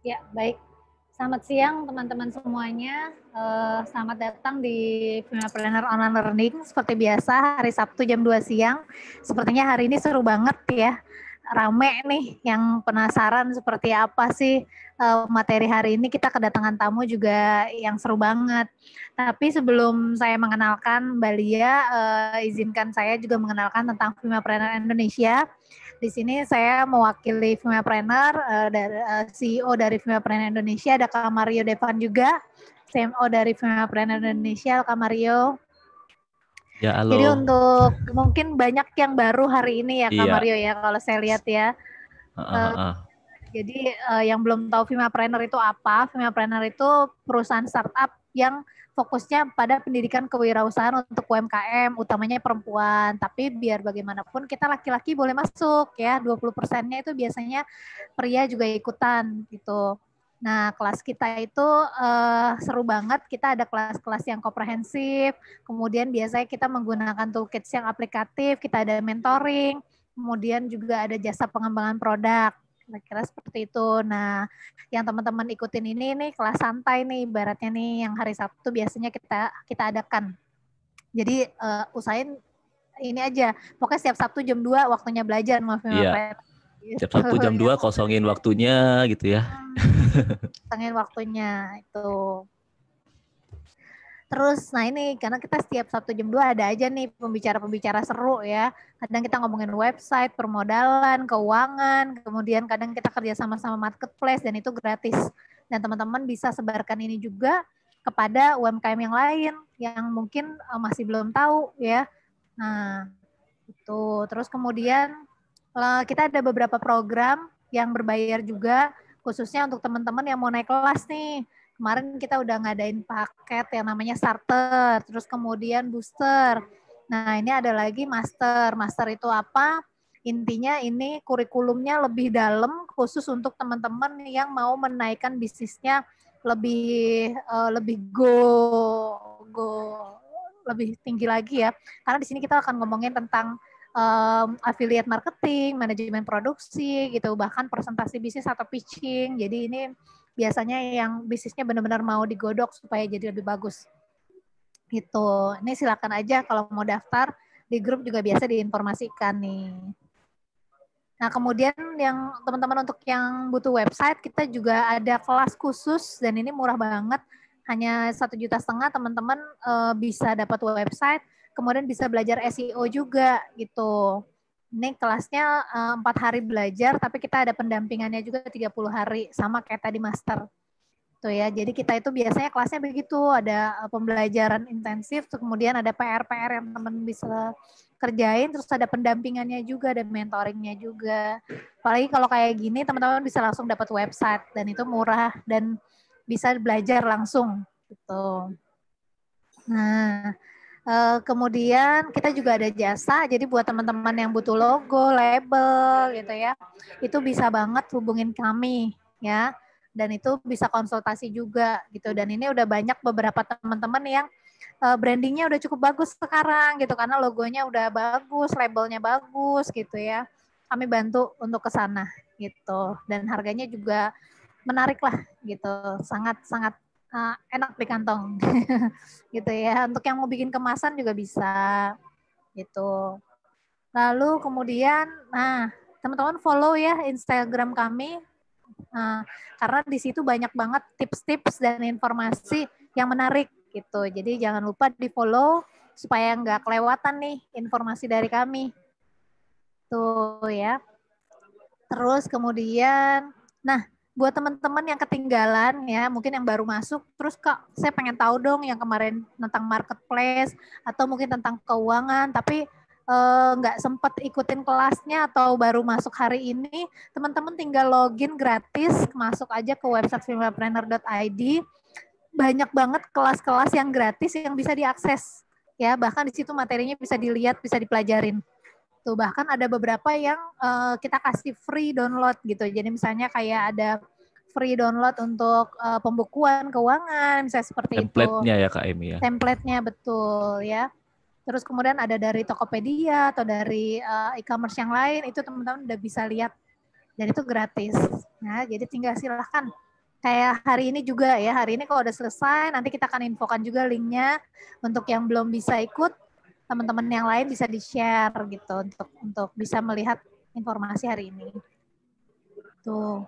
Ya, baik. Selamat siang teman-teman semuanya. Selamat datang di Filmpreneur Online Learning. Seperti biasa, hari Sabtu jam 2 siang. Sepertinya hari ini seru banget ya. Rame nih, yang penasaran seperti apa sih materi hari ini. Kita kedatangan tamu juga yang seru banget. Tapi sebelum saya mengenalkan Mbak Lia, izinkan saya juga mengenalkan tentang Filmpreneur Indonesia. Di sini saya mewakili Filmpreneur, CEO dari Filmpreneur Indonesia, ada Kak Mario Devan juga, CMO dari Filmpreneur Indonesia, Kak Mario. Ya, Jadi halo. untuk mungkin banyak yang baru hari ini ya Kak Iya. Mario ya, kalau saya lihat ya. Jadi yang belum tahu Filmpreneur itu apa, Filmpreneur itu perusahaan startup yang fokusnya pada pendidikan kewirausahaan untuk UMKM, utamanya perempuan. Tapi biar bagaimanapun kita laki-laki boleh masuk ya, 20%-nya itu biasanya pria juga ikutan gitu. Nah, kelas kita itu seru banget. Kita ada kelas-kelas yang komprehensif. Kemudian biasanya kita menggunakan toolkits yang aplikatif. Kita ada mentoring. Kemudian juga ada jasa pengembangan produk. Kira-kira seperti itu. Nah, yang teman-teman ikutin ini nih kelas santai nih, ibaratnya nih yang hari Sabtu biasanya kita adakan. Jadi usahain ini aja. Pokoknya setiap Sabtu jam 2 waktunya belajar sama Iya. gitu, Tiap Sabtu jam ya. 2 kosongin waktunya gitu ya. Tengin waktunya itu. Terus, nah ini karena kita setiap Sabtu jam 2 ada aja nih pembicara-pembicara seru ya. Kadang kita ngomongin website, permodalan, keuangan, kemudian kadang kita kerja sama-sama marketplace dan itu gratis. Dan teman-teman bisa sebarkan ini juga kepada UMKM yang lain yang mungkin masih belum tahu ya. Nah, itu. Terus kemudian kita ada beberapa program yang berbayar juga khususnya untuk teman-teman yang mau naik kelas nih. Kemarin kita udah ngadain paket yang namanya starter, terus kemudian booster. Nah, ini ada lagi master. Master itu apa? Intinya ini kurikulumnya lebih dalam khusus untuk teman-teman yang mau menaikkan bisnisnya lebih go lebih tinggi lagi ya. Karena di sini kita akan ngomongin tentang affiliate marketing, manajemen produksi gitu, bahkan presentasi bisnis atau pitching. Jadi ini biasanya yang bisnisnya benar-benar mau digodok supaya jadi lebih bagus. Gitu. Ini silakan aja kalau mau daftar di grup juga biasa diinformasikan nih. Nah, kemudian yang teman-teman untuk yang butuh website, kita juga ada kelas khusus dan ini murah banget. Hanya 1,5 juta teman-teman bisa dapat website, kemudian bisa belajar SEO juga gitu. Ini kelasnya 4 hari belajar, tapi kita ada pendampingannya juga 30 hari, sama kayak tadi master. Tuh ya, jadi kita itu biasanya kelasnya begitu, ada pembelajaran intensif, kemudian ada PR-PR yang teman bisa kerjain, terus ada pendampingannya juga, ada mentoringnya juga. Apalagi kalau kayak gini, teman-teman bisa langsung dapat website, dan itu murah, dan bisa belajar langsung. Gitu. Nah, kemudian kita juga ada jasa, jadi buat teman-teman yang butuh logo, label gitu ya, itu bisa banget hubungin kami ya, dan itu bisa konsultasi juga gitu. Dan ini udah banyak beberapa teman-teman yang brandingnya udah cukup bagus sekarang gitu, karena logonya udah bagus, labelnya bagus gitu ya. Kami bantu untuk ke sana gitu, dan harganya juga menarik lah gitu, sangat enak di kantong gitu ya. Untuk yang mau bikin kemasan juga bisa gitu. Lalu kemudian, nah teman-teman follow ya Instagram kami, karena di situ banyak banget tips-tips dan informasi yang menarik gitu. Jadi jangan lupa di follow supaya nggak kelewatan nih informasi dari kami. Tuh ya. Terus kemudian, nah buat teman-teman yang ketinggalan ya, mungkin yang baru masuk, terus Kak, saya pengen tahu dong yang kemarin tentang marketplace atau mungkin tentang keuangan, tapi nggak sempat ikutin kelasnya atau baru masuk hari ini, teman-teman tinggal login gratis, masuk aja ke website filmpreneur.id, banyak banget kelas-kelas yang gratis yang bisa diakses ya, bahkan di situ materinya bisa dilihat, bisa dipelajarin. Tuh bahkan ada beberapa yang kita kasih free download gitu. Jadi misalnya kayak ada free download untuk pembukuan keuangan, misalnya seperti itu. Template-nya ya Kak Emi ya. Template-nya betul ya. Terus kemudian ada dari Tokopedia atau dari e-commerce yang lain, itu teman-teman udah bisa lihat dan itu gratis. Nah, jadi tinggal silahkan kayak hari ini juga ya, hari ini kalau udah selesai, nanti kita akan infokan juga linknya untuk yang belum bisa ikut, teman-teman yang lain bisa di-share gitu untuk bisa melihat informasi hari ini. Tuh.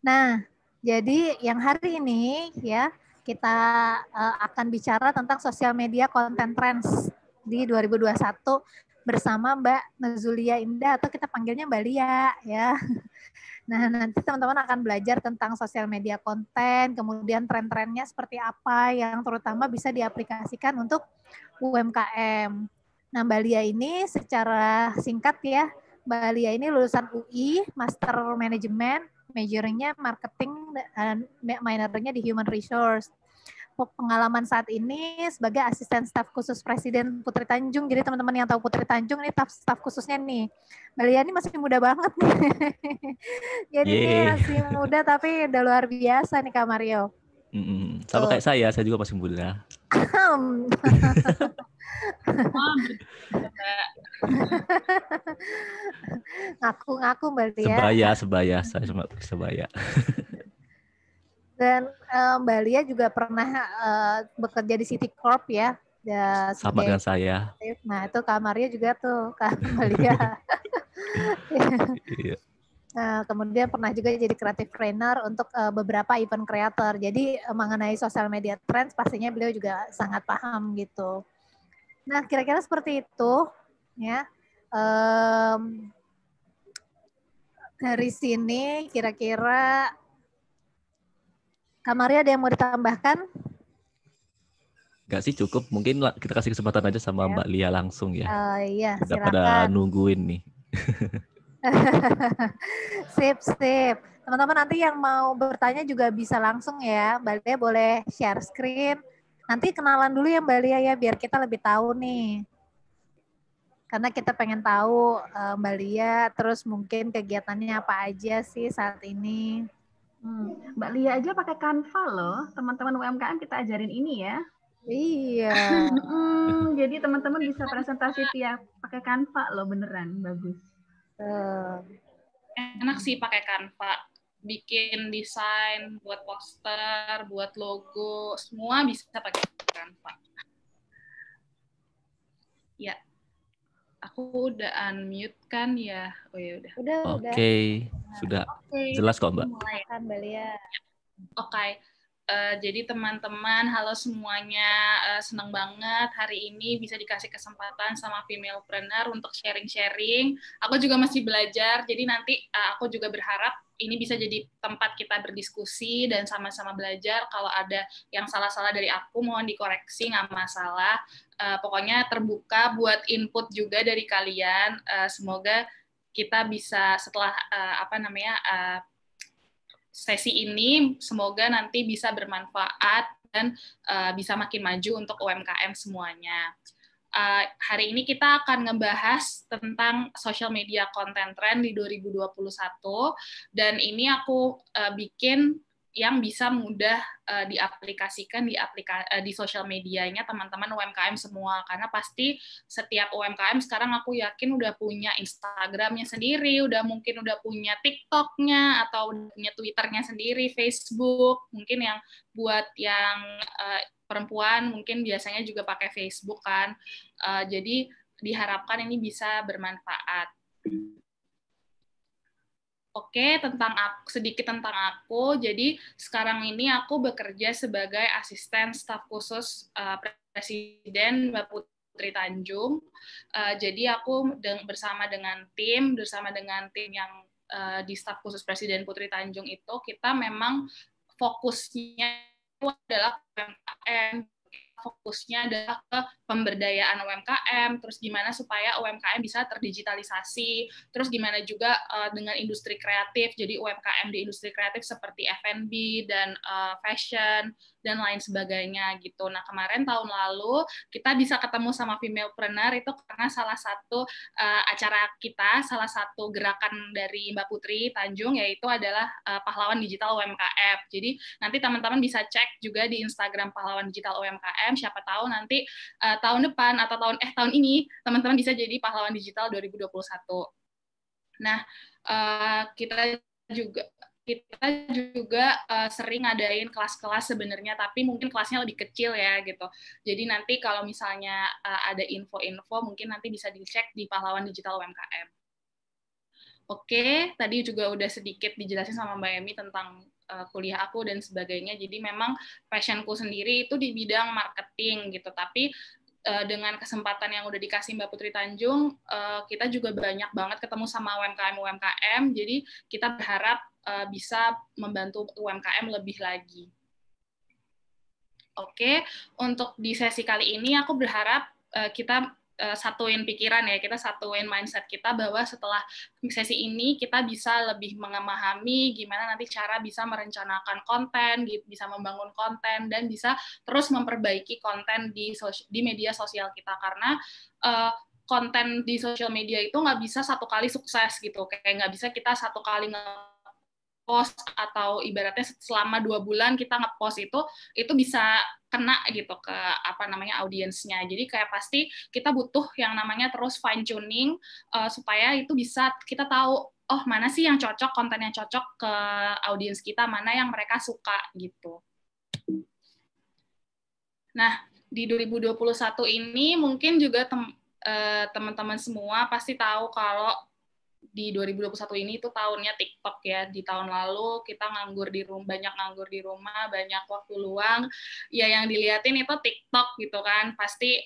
Nah, jadi yang hari ini ya kita akan bicara tentang sosial media content trends di 2021 bersama Mbak Nazulia Indah atau kita panggilnya Mbak Lia ya. Nah, nanti teman-teman akan belajar tentang sosial media konten, kemudian tren-trennya seperti apa yang terutama bisa diaplikasikan untuk UMKM. Nah, Mbak Lia ini secara singkat ya, Mbak Lia ini lulusan UI, Master Management, majornya marketing, dan minornya di Human Resource. Pengalaman saat ini sebagai asisten staf khusus Presiden Putri Tanjung. Jadi teman-teman yang tahu Putri Tanjung ini staf khususnya nih. Mbak Lia ini masih muda banget nih. Jadi ini masih muda tapi udah luar biasa nih Kak Mario. Sama kayak saya juga masih muda. Ngaku-ngaku Mbak Lia. Sebaya. Dan Mbak Lia juga pernah bekerja di City Corp ya. Sama dengan saya. Nah itu Kak Maria juga tuh Kak Mbak Lia. Iya. Nah, kemudian pernah juga jadi creative trainer untuk beberapa event creator. Jadi mengenai sosial media trends pastinya beliau juga sangat paham gitu. Nah kira-kira seperti itu ya. Dari sini kira-kira Kak Maria ada yang mau ditambahkan? Enggak sih, cukup. Mungkin kita kasih kesempatan aja sama Mbak Lia langsung ya. Iya, udah silakan. Pada nungguin nih. Sip. Teman-teman nanti yang mau bertanya juga bisa langsung ya. Mbak Lia boleh share screen. Nanti kenalan dulu ya Mbak Lia ya, biar kita lebih tahu nih. Karena kita pengen tahu Mbak Lia, terus mungkin kegiatannya apa aja sih saat ini. Mbak Lia aja pakai Canva loh. Teman-teman UMKM kita ajarin ini ya. Iya. Jadi teman-teman bisa presentasi tiap pakai Canva loh, beneran bagus. Enak sih pakai Canva. Bikin desain, buat poster, buat logo, semua bisa pakai Canva. Ya, aku udah unmute kan ya? Oh ya udah. Oke, sudah jelas kok Mbak. Mulai kan Mbak Lia. Oke. Jadi teman-teman, halo semuanya, senang banget hari ini bisa dikasih kesempatan sama Femalepreneur untuk sharing-sharing. Aku juga masih belajar, jadi nanti aku juga berharap ini bisa jadi tempat kita berdiskusi dan sama-sama belajar. Kalau ada yang salah-salah dari aku, mohon dikoreksi, nggak masalah. Pokoknya terbuka buat input juga dari kalian. Semoga kita bisa setelah sesi ini semoga nanti bisa bermanfaat dan bisa makin maju untuk UMKM semuanya. Hari ini kita akan ngebahas tentang social media content trend di 2021 dan ini aku bikin yang bisa mudah diaplikasikan di sosial medianya teman-teman UMKM semua, karena pasti setiap UMKM sekarang aku yakin udah punya Instagramnya sendiri, udah punya TikToknya atau udah punya Twitternya sendiri, Facebook, mungkin yang buat yang perempuan mungkin biasanya juga pakai Facebook kan, jadi diharapkan ini bisa bermanfaat. Oke, sedikit tentang aku. Jadi sekarang ini aku bekerja sebagai asisten staf khusus Presiden Mbak Putri Tanjung. Jadi aku bersama dengan tim yang di staf khusus Presiden Putri Tanjung itu kita memang fokusnya adalah UMKM. Fokusnya adalah ke pemberdayaan UMKM, terus gimana supaya UMKM bisa terdigitalisasi, terus gimana juga dengan industri kreatif, jadi UMKM di industri kreatif seperti F&B dan fashion dan lain sebagainya gitu. Nah kemarin tahun lalu kita bisa ketemu sama Femalepreneur itu karena salah satu acara kita, salah satu gerakan dari Mbak Putri Tanjung yaitu adalah Pahlawan Digital UMKM. Jadi nanti teman-teman bisa cek juga di Instagram Pahlawan Digital UMKM. Siapa tahu nanti tahun depan atau tahun ini teman-teman bisa jadi pahlawan digital 2021. Nah, kita juga kita juga sering ngadain kelas-kelas sebenarnya, tapi mungkin kelasnya lebih kecil ya gitu. Jadi nanti kalau misalnya ada info-info, mungkin nanti bisa dicek di Pahlawan Digital UMKM. Oke, tadi juga udah sedikit dijelasin sama Mbak Emi tentang kuliah aku dan sebagainya. Jadi memang passionku sendiri itu di bidang marketing gitu, tapi dengan kesempatan yang udah dikasih Mbak Putri Tanjung, kita juga banyak banget ketemu sama UMKM. Jadi kita berharap bisa membantu UMKM lebih lagi. Oke, untuk di sesi kali ini aku berharap kita satuin pikiran ya, kita satuin mindset kita bahwa setelah sesi ini kita bisa lebih memahami gimana nanti cara bisa merencanakan konten, bisa membangun konten, dan bisa terus memperbaiki konten di media sosial kita, karena konten di sosial media itu nggak bisa satu kali sukses gitu, kayak nggak bisa kita satu kali post atau ibaratnya selama 2 bulan kita ngepost itu bisa kena gitu ke audiensnya. Jadi kayak pasti kita butuh yang namanya terus fine tuning supaya itu bisa kita tahu oh mana sih yang cocok, konten yang cocok ke audiens kita, mana yang mereka suka gitu. Nah, di 2021 ini mungkin juga teman-teman semua pasti tahu kalau di 2021 ini itu tahunnya TikTok ya. Di tahun lalu kita banyak nganggur di rumah, banyak waktu luang. Ya yang diliatin itu TikTok gitu kan. Pasti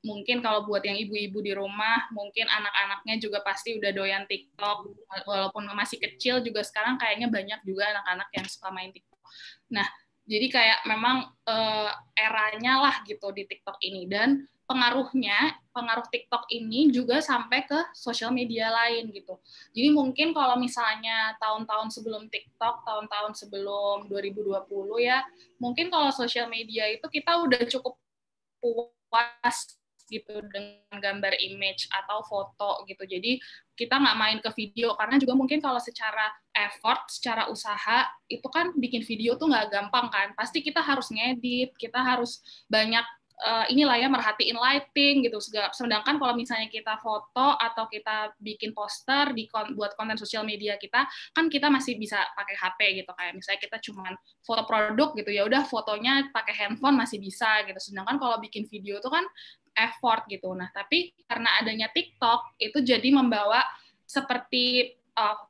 mungkin kalau buat yang ibu-ibu di rumah, mungkin anak-anaknya juga pasti udah doyan TikTok. Walaupun masih kecil juga sekarang kayaknya banyak juga anak-anak yang suka main TikTok. Nah, jadi kayak memang eranya lah gitu di TikTok ini. Dan pengaruh TikTok ini juga sampai ke sosial media lain gitu. Jadi mungkin kalau misalnya tahun-tahun sebelum TikTok, tahun-tahun sebelum 2020 ya, mungkin kalau sosial media itu kita udah cukup puas gitu dengan gambar image atau foto gitu. Jadi kita nggak main ke video, karena juga mungkin kalau secara effort, secara usaha, itu kan bikin video tuh nggak gampang kan. Pasti kita harus ngedit, kita harus banyak merhatiin lighting gitu. Sedangkan kalau misalnya kita foto atau kita bikin poster buat konten sosial media kita, kan kita masih bisa pakai HP gitu. Kayak misalnya kita cuman foto produk gitu, ya udah fotonya pakai handphone masih bisa gitu. Sedangkan kalau bikin video itu kan effort gitu. Nah, tapi karena adanya TikTok itu jadi membawa seperti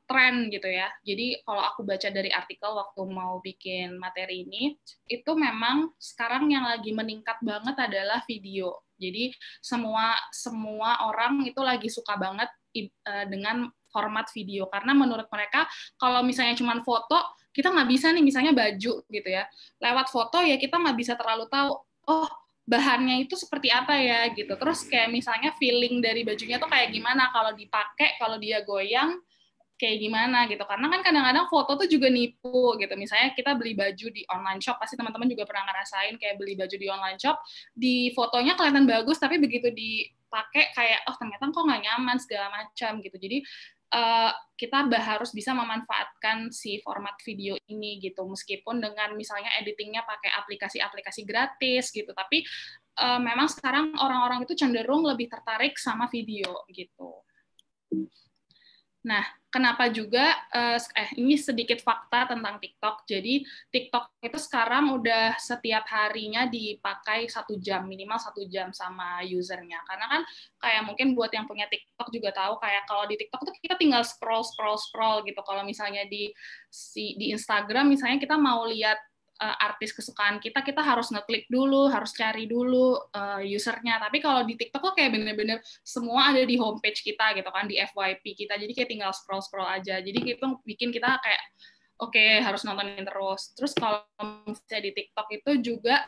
tren gitu ya. Jadi kalau aku baca dari artikel waktu mau bikin materi ini, itu memang sekarang yang lagi meningkat banget adalah video. Jadi semua orang itu lagi suka banget dengan format video, karena menurut mereka kalau misalnya cuma foto, kita nggak bisa nih misalnya baju gitu ya. Lewat foto ya kita nggak bisa terlalu tahu, oh bahannya itu seperti apa ya gitu. Terus kayak misalnya feeling dari bajunya tuh kayak gimana kalau dipakai, kalau dia goyang kayak gimana gitu. Karena kan kadang-kadang foto tuh juga nipu gitu. Misalnya kita beli baju di online shop, pasti teman-teman juga pernah ngerasain kayak beli baju di online shop, di fotonya kelihatan bagus, tapi begitu dipakai kayak oh ternyata kok nggak nyaman segala macam gitu. Jadi kita harus bisa memanfaatkan si format video ini gitu, meskipun dengan misalnya editingnya pakai aplikasi-aplikasi gratis gitu, tapi memang sekarang orang-orang itu cenderung lebih tertarik sama video gitu. Nah, kenapa juga, ini sedikit fakta tentang TikTok. Jadi, TikTok itu sekarang udah setiap harinya dipakai 1 jam, minimal 1 jam sama usernya. Karena kan kayak mungkin buat yang punya TikTok juga tahu, kayak kalau di TikTok tuh kita tinggal scroll gitu. Kalau misalnya di Instagram, misalnya kita mau lihat artis kesukaan kita harus ngeklik dulu, harus cari dulu usernya. Tapi kalau di TikTok tuh kayak bener-bener semua ada di homepage kita gitu kan, di FYP kita. Jadi kayak tinggal scroll aja. Jadi itu bikin kita kayak oke, harus nontonin terus. Terus kalau misalnya di TikTok itu juga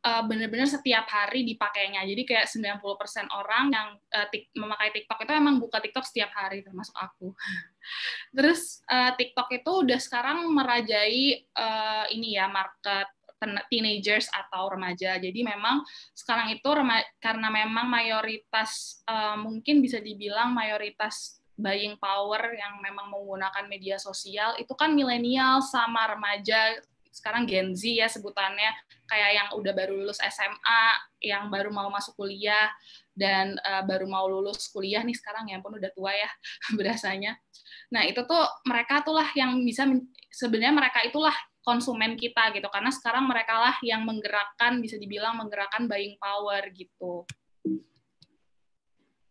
benar-benar setiap hari dipakainya. Jadi kayak 90% orang yang memakai TikTok itu emang buka TikTok setiap hari, termasuk aku. Terus TikTok itu udah sekarang merajai market teenagers atau remaja. Jadi memang sekarang itu karena memang mayoritas mungkin bisa dibilang mayoritas buying power yang memang menggunakan media sosial itu kan milenial sama remaja sekarang Gen Z ya sebutannya, kayak yang udah baru lulus SMA, yang baru mau masuk kuliah, dan baru mau lulus kuliah nih sekarang, ya ampun udah tua ya berasanya. Nah itu tuh mereka tuh lah yang bisa, sebenarnya mereka itulah konsumen kita gitu, karena sekarang mereka lah yang menggerakkan, bisa dibilang menggerakkan buying power gitu.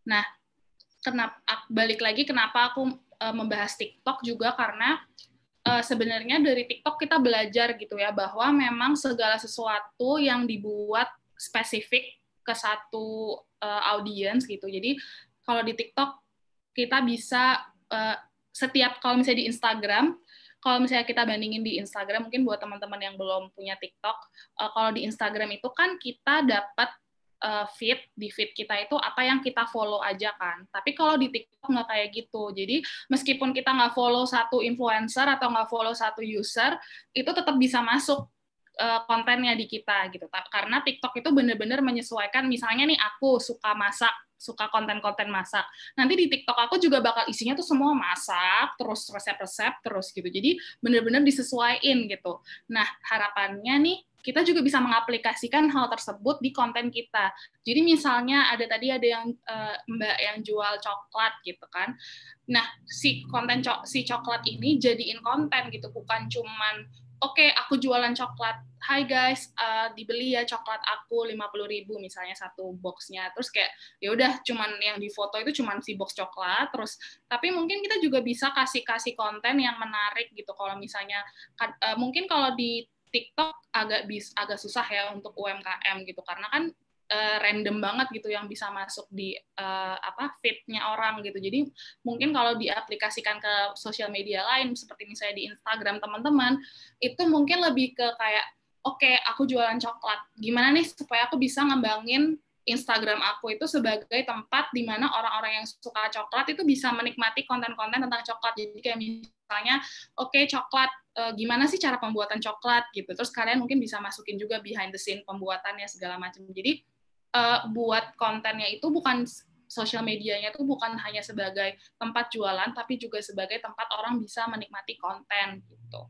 Nah, balik lagi kenapa aku membahas TikTok juga, karena sebenarnya dari TikTok kita belajar gitu ya, bahwa memang segala sesuatu yang dibuat spesifik ke satu audiens gitu. Jadi kalau di TikTok kita bisa kalau misalnya di Instagram, kalau misalnya kita bandingin di Instagram, mungkin buat teman-teman yang belum punya TikTok, kalau di Instagram itu kan kita dapat di feed kita itu apa yang kita follow aja kan. Tapi kalau di TikTok nggak kayak gitu. Jadi meskipun kita nggak follow satu influencer atau nggak follow satu user, itu tetap bisa masuk kontennya di kita gitu. Karena TikTok itu benar-benar menyesuaikan. Misalnya nih aku suka masak, suka konten-konten masak. Nanti di TikTok aku juga bakal isinya tuh semua masak, terus resep-resep terus gitu. Jadi benar-benar disesuaiin gitu. Nah harapannya nih, kita juga bisa mengaplikasikan hal tersebut di konten kita. Jadi misalnya ada yang Mbak yang jual coklat gitu kan. Nah, si coklat ini jadiin konten gitu, bukan cuman oke, aku jualan coklat. Hai guys, dibeli ya coklat aku 50.000 misalnya satu boxnya. Terus kayak ya udah cuman yang difoto itu cuman si box coklat, terus tapi mungkin kita juga bisa kasih konten yang menarik gitu. Kalau misalnya mungkin kalau di TikTok agak susah ya untuk UMKM gitu, karena kan random banget gitu yang bisa masuk di feed-nya orang gitu. Jadi mungkin kalau diaplikasikan ke sosial media lain seperti misalnya di Instagram teman-teman, itu mungkin lebih ke kayak oke, aku jualan coklat. Gimana nih supaya aku bisa ngembangin Instagram aku itu sebagai tempat di mana orang-orang yang suka coklat itu bisa menikmati konten-konten tentang coklat. Jadi kayak misalnya, oke, coklat, gimana sih cara pembuatan coklat gitu. Terus kalian mungkin bisa masukin juga behind the scene pembuatannya segala macam. Jadi buat kontennya itu bukan sosial medianya itu bukan hanya sebagai tempat jualan, tapi juga sebagai tempat orang bisa menikmati konten gitu.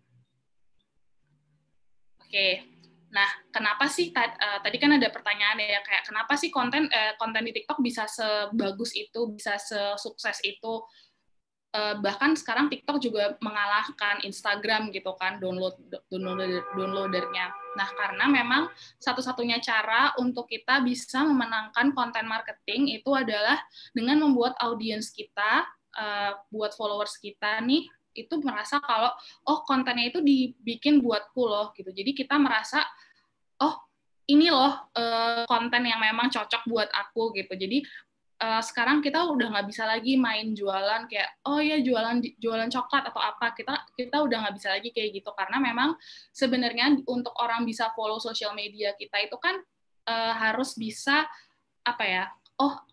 Oke. Nah, kenapa sih tadi kan ada pertanyaan ya, kayak kenapa sih konten di TikTok bisa sebagus itu, bisa sesukses itu, bahkan sekarang TikTok juga mengalahkan Instagram gitu kan downloadernya. Nah, karena memang satu-satunya cara untuk kita bisa memenangkan konten marketing itu adalah dengan membuat audiens kita, buat followers kita nih, itu merasa kalau kontennya itu dibikin buatku loh gitu. Jadi kita merasa ini loh konten yang memang cocok buat aku gitu. Jadi sekarang kita udah nggak bisa lagi main jualan kayak jualan coklat atau apa, kita udah nggak bisa lagi kayak gitu, karena memang sebenarnya untuk orang bisa follow sosial media kita itu kan harus bisa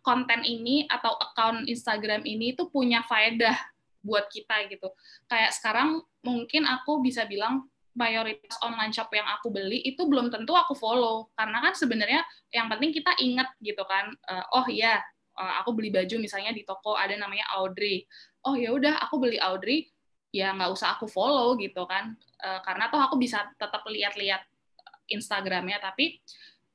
konten ini atau account Instagram ini tuh punya faedah buat kita gitu. Kayak sekarang mungkin aku bisa bilang mayoritas online shop yang aku beli itu belum tentu aku follow, karena kan sebenarnya yang penting kita ingat gitu kan, aku beli baju misalnya di toko ada namanya Audrey, ya udah aku beli Audrey, ya nggak usah aku follow gitu kan, karena toh aku bisa tetap lihat-lihat Instagramnya. Tapi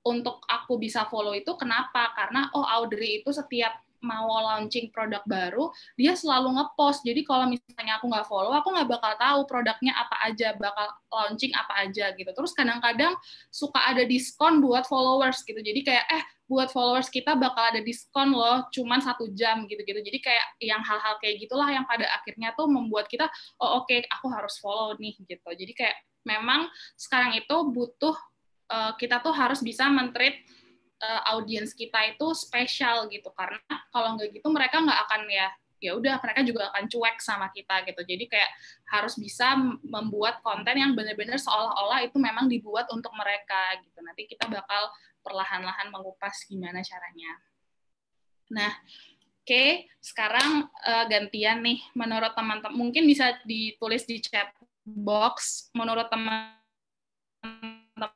untuk aku bisa follow itu kenapa? Karena Audrey itu setiap mau launching produk baru, dia selalu ngepost. Jadi kalau misalnya aku nggak follow, aku nggak bakal tahu produknya apa aja, bakal launching apa aja gitu. Terus kadang-kadang suka ada diskon buat followers gitu. Jadi kayak buat followers kita bakal ada diskon loh, cuman 1 jam gitu-gitu. Jadi kayak yang hal-hal kayak gitulah yang pada akhirnya tuh membuat kita, oke, aku harus follow nih gitu. Jadi kayak memang sekarang itu butuh kita tuh harus bisa men-treat audiens kita itu spesial gitu, karena kalau nggak gitu mereka nggak akan ya udah, mereka juga akan cuek sama kita gitu. Jadi kayak harus bisa membuat konten yang benar-benar seolah-olah itu memang dibuat untuk mereka gitu. Nanti kita bakal perlahan-lahan mengupas gimana caranya. Nah, oke, sekarang gantian nih, menurut teman-teman, mungkin bisa ditulis di chat box, menurut teman-teman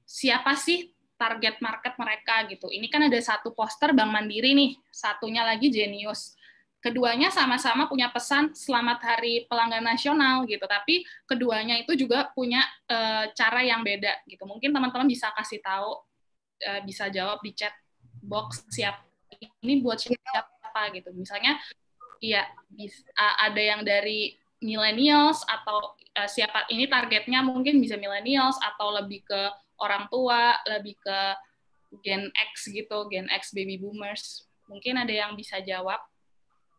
siapa sih target market mereka gitu. Ini kan ada satu poster Bank Mandiri nih, satunya lagi Genius. keduanya sama-sama punya pesan Selamat Hari Pelanggan Nasional gitu, tapi keduanya itu juga punya cara yang beda gitu. Mungkin teman-teman bisa kasih tahu, bisa jawab di chat box ini buat siapa gitu. Misalnya, iya ada yang dari millennials atau siapa ini targetnya mungkin bisa millennials atau lebih ke orang tua, lebih ke Gen X gitu, Gen X baby boomers. Mungkin ada yang bisa jawab.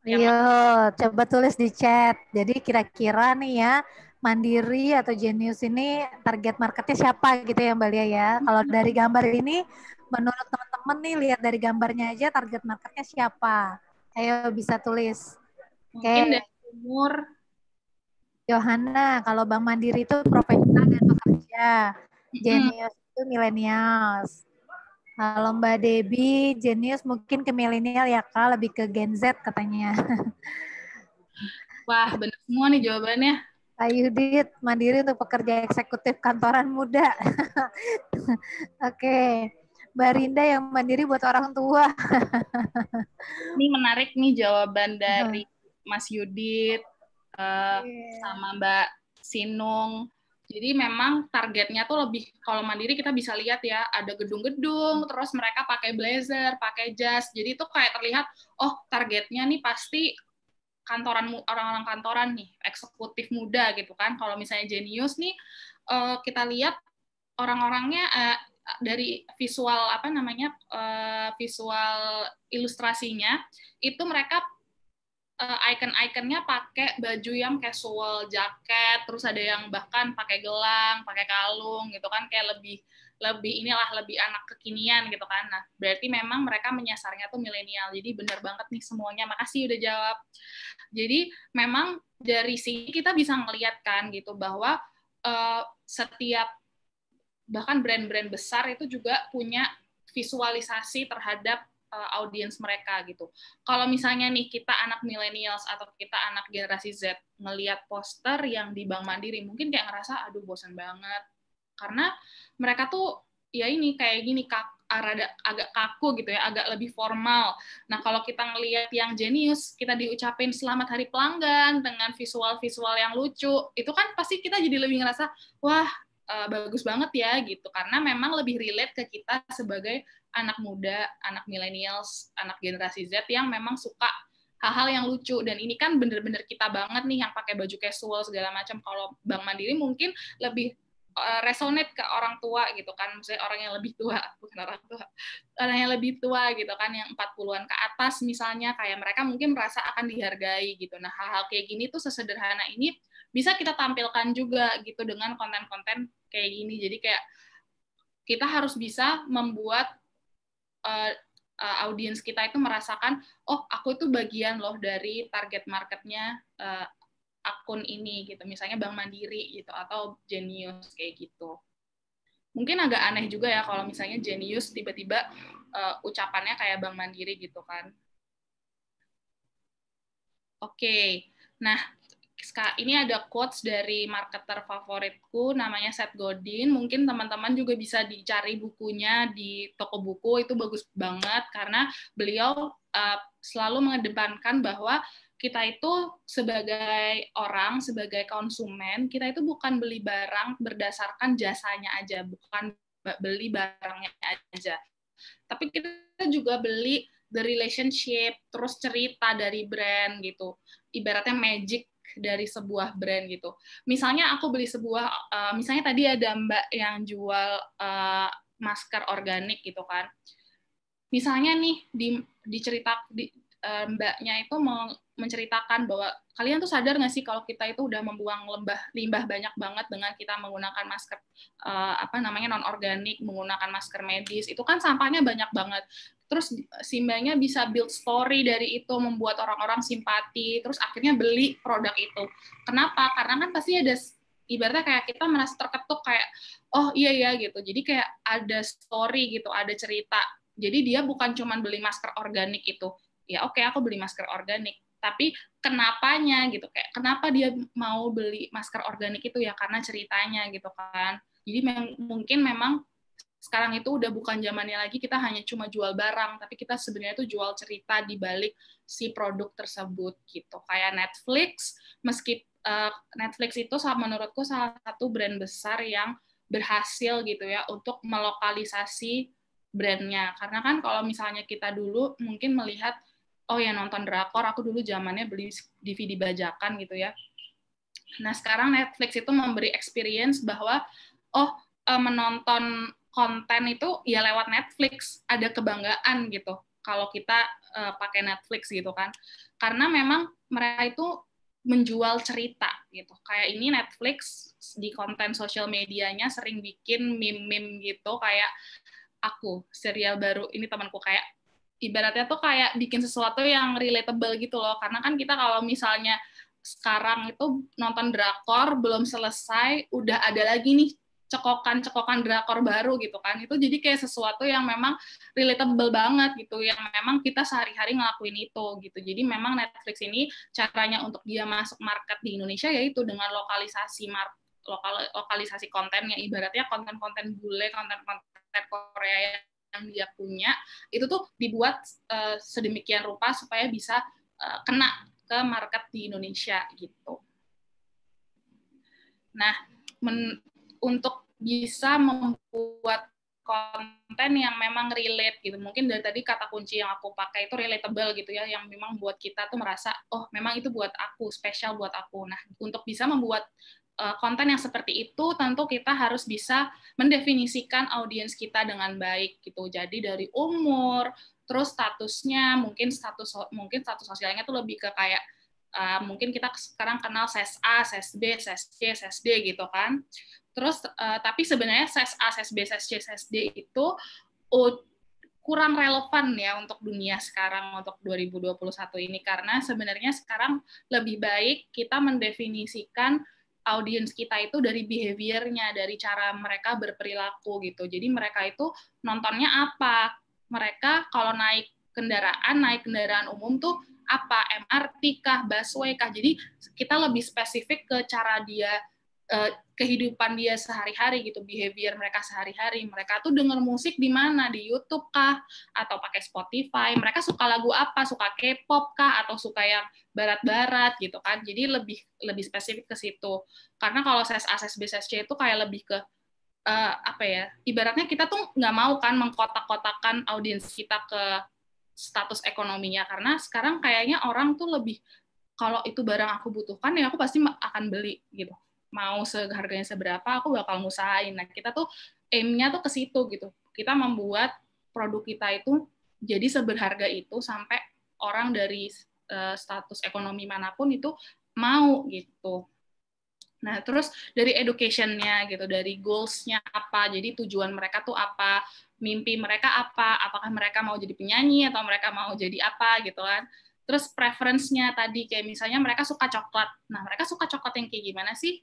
Iya, coba tulis di chat. Jadi kira-kira nih ya, Mandiri atau Genius ini target marketnya siapa gitu ya Mbak Lia ya. Kalau dari gambar ini, menurut teman-teman nih, lihat dari gambarnya aja target marketnya siapa. Ayo bisa tulis. Mungkin dari umur. Johanna, kalau Bank Mandiri itu profesional dan pekerja. Genius itu millennials. Kalau Mbak Debbie, Genius mungkin ke milenial ya Kak, lebih ke Gen Z katanya. Wah, benar semua nih jawabannya. Pak Yudit, Mandiri untuk pekerja eksekutif kantoran muda. Oke. Mbak Rinda yang Mandiri buat orang tua. Ini menarik nih jawaban dari Mas Yudit sama Mbak Sinung. Jadi memang targetnya tuh lebih, kalau Mandiri kita bisa lihat ya, ada gedung-gedung, terus mereka pakai blazer, pakai jas. Jadi itu kayak terlihat, oh targetnya nih pasti kantoran, orang-orang kantoran nih, eksekutif muda gitu kan. Kalau misalnya Genius nih, kita lihat orang-orangnya dari visual visual ilustrasinya itu mereka icon-iconnya pakai baju yang casual, jaket, terus ada yang bahkan pakai gelang, pakai kalung gitu kan, kayak lebih anak kekinian gitu kan. Nah, berarti memang mereka menyasarnya tuh milenial. Jadi benar banget nih semuanya. Makasih udah jawab. Jadi memang dari sini kita bisa ngelihat kan gitu bahwa setiap bahkan brand-brand besar itu juga punya visualisasi terhadap audiens mereka gitu. Kalau misalnya nih kita anak millennials atau kita anak generasi Z ngelihat poster yang di Bank Mandiri, mungkin kayak ngerasa aduh bosan banget. Karena mereka tuh ya ini kayak gini agak kaku gitu ya, agak lebih formal. Nah, kalau kita ngelihat yang Genius, kita diucapin selamat hari pelanggan dengan visual-visual yang lucu, itu kan pasti kita jadi lebih ngerasa wah bagus banget ya gitu, karena memang lebih relate ke kita sebagai anak muda, anak millennials, anak generasi Z yang memang suka hal-hal yang lucu. Dan ini kan bener-bener kita banget nih yang pakai baju casual segala macam. Kalau Bank Mandiri mungkin lebih resonate ke orang tua gitu kan, misalnya orang yang lebih tua, bukan orang tua, orang yang lebih tua gitu kan, yang 40-an ke atas misalnya, kayak mereka mungkin merasa akan dihargai gitu. Nah, hal-hal kayak gini tuh sesederhana ini bisa kita tampilkan juga gitu dengan konten-konten kayak gini. Jadi kayak kita harus bisa membuat audiens kita itu merasakan, oh aku itu bagian loh dari target marketnya akun ini gitu, misalnya Bank Mandiri gitu atau Genius kayak gitu. Mungkin agak aneh juga ya kalau misalnya Genius tiba-tiba ucapannya kayak Bank Mandiri gitu kan. Oke, nah ini ada quotes dari marketer favoritku, namanya Seth Godin. Mungkin teman-teman juga bisa dicari bukunya di toko buku, itu bagus banget karena beliau selalu mengedepankan bahwa kita itu sebagai orang, sebagai konsumen, kita itu bukan beli barang berdasarkan jasanya aja, bukan beli barangnya aja. Tapi kita juga beli the relationship, terus cerita dari brand gitu. Ibaratnya magic dari sebuah brand gitu. Misalnya aku beli sebuah, misalnya tadi ada Mbak yang jual masker organik gitu kan. Misalnya nih Mbaknya itu menceritakan bahwa kalian tuh sadar nggak sih kalau kita itu udah membuang limbah banyak banget dengan kita menggunakan masker non organik, menggunakan masker medis, itu kan sampahnya banyak banget. Terus si Mbaknya bisa build story dari itu, membuat orang-orang simpati, terus akhirnya beli produk itu. Kenapa? Karena kan pasti ada, ibaratnya kayak kita merasa terketuk kayak, oh iya ya gitu. Jadi kayak ada story gitu, ada cerita. Jadi dia bukan cuma beli masker organik itu. Ya oke, aku beli masker organik. Tapi kenapanya gitu, kayak kenapa dia mau beli masker organik itu ya karena ceritanya gitu kan. Jadi mungkin memang sekarang itu udah bukan zamannya lagi kita hanya cuma jual barang, tapi kita sebenarnya tuh jual cerita di balik si produk tersebut gitu. Kayak Netflix, Netflix itu menurutku salah satu brand besar yang berhasil gitu ya untuk melokalisasi brandnya. Karena kan kalau misalnya kita dulu mungkin melihat, oh ya nonton drakor, aku dulu zamannya beli DVD bajakan gitu ya. Nah, sekarang Netflix itu memberi experience bahwa, menonton konten itu ya lewat Netflix, ada kebanggaan gitu, kalau kita pakai Netflix gitu kan. Karena memang mereka itu menjual cerita gitu. Kayak ini Netflix di konten sosial medianya sering bikin meme-meme gitu, kayak aku, serial baru, ini temanku, kayak ibaratnya tuh kayak bikin sesuatu yang relatable gitu loh. Karena kan kita kalau misalnya sekarang itu nonton drakor belum selesai, udah ada lagi nih cekokan drakor baru gitu kan. Itu jadi kayak sesuatu yang memang relatable banget gitu, yang memang kita sehari-hari ngelakuin itu gitu. Jadi memang Netflix ini caranya untuk dia masuk market di Indonesia yaitu dengan lokalisasi kontennya, ibaratnya konten-konten bule, konten-konten Korea yang dia punya itu tuh dibuat sedemikian rupa supaya bisa kena ke market di Indonesia gitu. Nah, untuk bisa membuat konten yang memang relate gitu, mungkin dari tadi kata kunci yang aku pakai itu relatable gitu ya, yang memang buat kita tuh merasa, oh memang itu buat aku, spesial buat aku. Nah, untuk bisa membuat konten yang seperti itu, tentu kita harus bisa mendefinisikan audiens kita dengan baik gitu. Jadi dari umur, terus statusnya, mungkin status sosialnya tuh lebih ke kayak mungkin kita sekarang kenal ses A, ses B, ses C, ses D gitu kan. Terus tapi sebenarnya ses A, ses B, ses C, ses D itu kurang relevan ya untuk dunia sekarang, untuk 2021 ini, karena sebenarnya sekarang lebih baik kita mendefinisikan audiens kita itu dari behavior-nya, dari cara mereka berperilaku gitu. Jadi mereka itu nontonnya apa? Mereka kalau naik kendaraan umum tuh apa? MRT kah, busway kah? Jadi kita lebih spesifik ke cara dia kehidupan dia sehari-hari gitu, behavior mereka sehari-hari. Mereka tuh denger musik di mana? Di YouTube kah? Atau pakai Spotify? Mereka suka lagu apa? Suka K-pop kah? Atau suka yang barat-barat gitu kan? Jadi lebih spesifik ke situ. Karena kalau ses A, ses B, ses C itu kayak lebih ke apa ya? Ibaratnya kita tuh nggak mau kan mengkotak-kotakan audiens kita ke status ekonominya, karena sekarang kayaknya orang tuh lebih, kalau itu barang aku butuhkan ya aku pasti akan beli gitu. Mau harganya seberapa, aku bakal ngusahain. Nah, kita tuh aim-nya tuh ke situ gitu. Kita membuat produk kita itu jadi seberharga itu sampai orang dari status ekonomi manapun itu mau gitu. Nah, terus dari education-nya gitu, dari goals-nya apa, jadi tujuan mereka tuh apa, mimpi mereka apa, apakah mereka mau jadi penyanyi atau mereka mau jadi apa gitu kan. Terus preference-nya tadi, kayak misalnya mereka suka coklat. Nah, mereka suka coklat yang kayak gimana sih?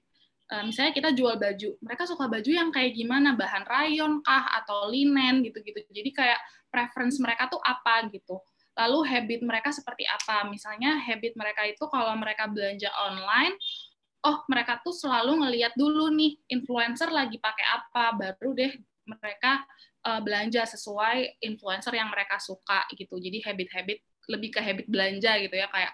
Misalnya kita jual baju, mereka suka baju yang kayak gimana, bahan rayon kah atau linen gitu-gitu. Jadi kayak preference mereka tuh apa gitu. Lalu habit mereka seperti apa? Misalnya habit mereka itu kalau mereka belanja online, oh mereka tuh selalu ngelihat dulu nih influencer lagi pakai apa, baru deh mereka belanja sesuai influencer yang mereka suka gitu. Jadi habit-habit lebih ke habit belanja gitu ya, kayak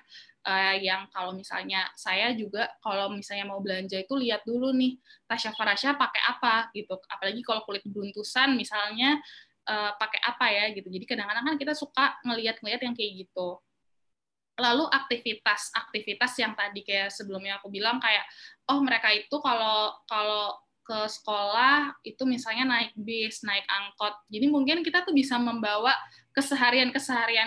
yang kalau misalnya saya juga kalau misalnya mau belanja itu lihat dulu nih Tasya Farasya pakai apa gitu, apalagi kalau kulit beruntusan misalnya pakai apa ya gitu. Jadi kadang-kadang kan kita suka ngelihat yang kayak gitu. Lalu aktivitas yang tadi kayak sebelumnya aku bilang kayak mereka itu kalau ke sekolah itu misalnya naik bis, naik angkot. Jadi mungkin kita tuh bisa membawa keseharian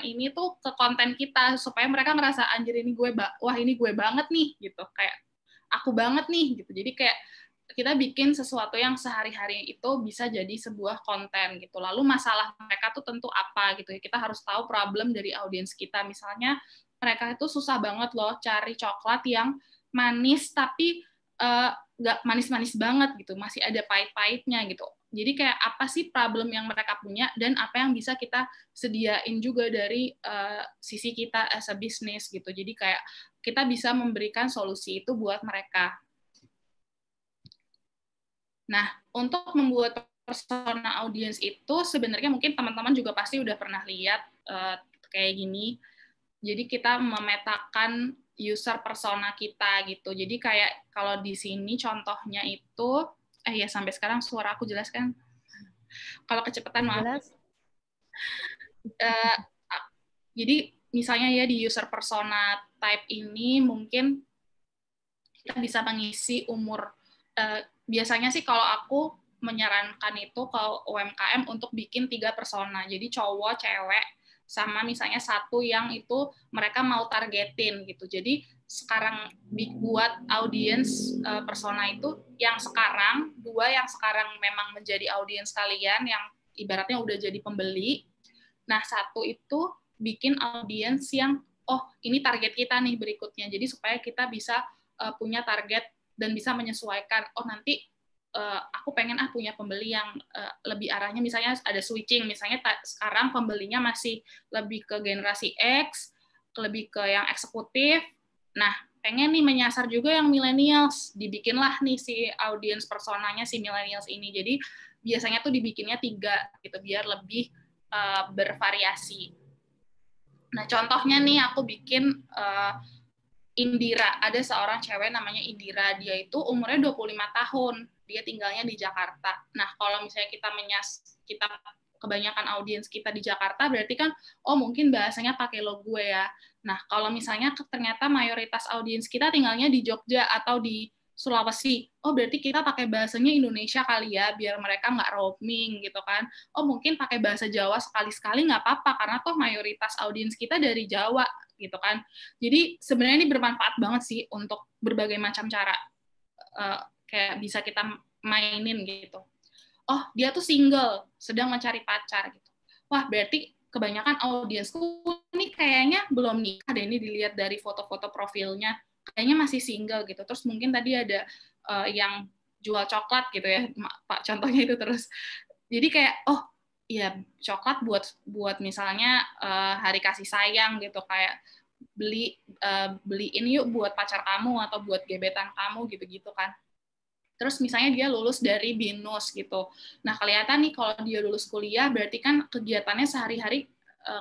ini tuh ke konten kita supaya mereka ngerasa anjir ini wah ini gue banget nih gitu. Kayak aku banget nih gitu. Jadi kayak kita bikin sesuatu yang sehari-hari itu bisa jadi sebuah konten gitu. Lalu masalah mereka tuh tentu apa gitu ya. Kita harus tahu problem dari audiens kita. Misalnya mereka itu susah banget loh cari coklat yang manis tapi nggak manis-manis banget gitu, masih ada pahit-pahitnya gitu. Jadi kayak apa sih problem yang mereka punya dan apa yang bisa kita sediain juga dari sisi kita as a business gitu. Jadi kayak kita bisa memberikan solusi itu buat mereka. Nah, untuk membuat persona audience itu sebenarnya mungkin teman-teman juga pasti udah pernah lihat kayak gini. Jadi kita memetakan user persona kita gitu. Jadi kayak kalau di sini contohnya itu, ya sampai sekarang suara aku jelas kan? Kalau kecepatan maaf. Jelas. Jadi misalnya ya di user persona type ini mungkin kita bisa mengisi umur. Biasanya sih kalau aku menyarankan itu ke UMKM untuk bikin 3 persona. Jadi cowok, cewek, sama misalnya satu yang itu mereka mau targetin gitu. Jadi sekarang buat audience persona itu yang sekarang, 2 yang sekarang memang menjadi audience kalian yang ibaratnya udah jadi pembeli. Nah, 1 itu bikin audience yang ini target kita nih berikutnya. Jadi supaya kita bisa punya target dan bisa menyesuaikan. Nanti aku pengen punya pembeli yang lebih arahnya misalnya ada switching, misalnya sekarang pembelinya masih lebih ke generasi X, lebih ke yang eksekutif. Nah, pengen nih menyasar juga yang millennials, dibikinlah nih si audience personanya si millennials ini. Jadi biasanya tuh dibikinnya 3 gitu biar lebih bervariasi. Nah, contohnya nih aku bikin Indira, ada seorang cewek namanya Indira, dia itu umurnya 25 tahun, dia tinggalnya di Jakarta. Nah, kalau misalnya kita kebanyakan audiens kita di Jakarta, berarti kan, mungkin bahasanya pakai lo gue ya. Nah, kalau misalnya ternyata mayoritas audiens kita tinggalnya di Jogja atau di Sulawesi, berarti kita pakai bahasanya Indonesia kali ya, biar mereka nggak roaming gitu kan. Mungkin pakai bahasa Jawa sekali-sekali nggak apa-apa, karena toh mayoritas audiens kita dari Jawa gitu kan. Jadi sebenarnya ini bermanfaat banget sih untuk berbagai macam cara. Kayak bisa kita mainin gitu. Dia tuh single, sedang mencari pacar gitu. Wah, berarti kebanyakan audiensku ini kayaknya belum nikah deh, ini dilihat dari foto-foto profilnya. Kayaknya masih single gitu. Terus mungkin tadi ada yang jual coklat gitu ya, Pak, contohnya itu terus. Jadi kayak, ya coklat buat misalnya hari kasih sayang gitu, kayak beliin yuk buat pacar kamu atau buat gebetan kamu gitu-gitu kan. Terus misalnya dia lulus dari BINUS gitu. Nah, kelihatan nih kalau dia lulus kuliah berarti kan kegiatannya sehari-hari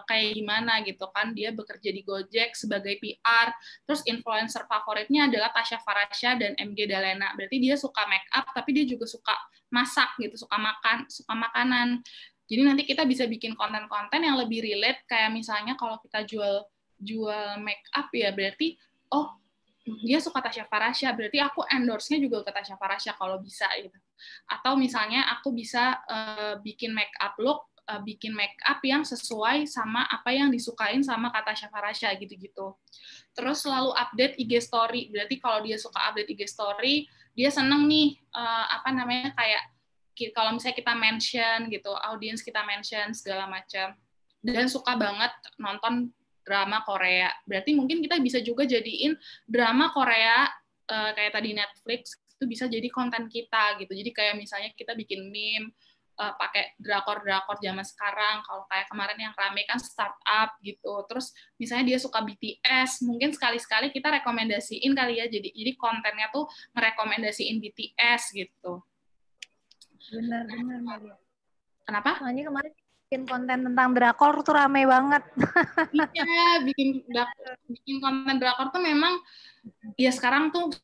kayak gimana gitu kan. Dia bekerja di Gojek sebagai PR, terus influencer favoritnya adalah Tasya Farasya dan MG Dalena. Berarti dia suka make up tapi dia juga suka masak gitu, suka makanan. Jadi nanti kita bisa bikin konten-konten yang lebih relate, kayak misalnya kalau kita jual make up ya berarti dia suka Tasya Farasya, berarti aku endorse-nya juga ke Tasya Farasya kalau bisa gitu. Atau misalnya aku bisa bikin make up look, bikin make up yang sesuai sama apa yang disukain sama Tasya Farasya gitu-gitu. Terus selalu update IG story, berarti kalau dia suka update IG story, dia seneng nih kayak kalau misalnya kita mention gitu, audiens kita mention segala macam. Dan suka banget nonton drama Korea. Berarti mungkin kita bisa juga jadiin drama Korea kayak tadi Netflix itu bisa jadi konten kita gitu. Jadi kayak misalnya kita bikin meme pakai drakor-drakor zaman sekarang. Kalau kayak kemarin yang rame kan startup gitu. Terus misalnya dia suka BTS, mungkin sekali-sekali kita rekomendasiin kali ya. Jadi kontennya tuh ngerekomendasiin BTS gitu. Benar Maria. Kenapa? Soalnya kemarin bikin konten tentang drakor tuh rame banget. Iya, bikin konten drakor tuh memang ya sekarang tuh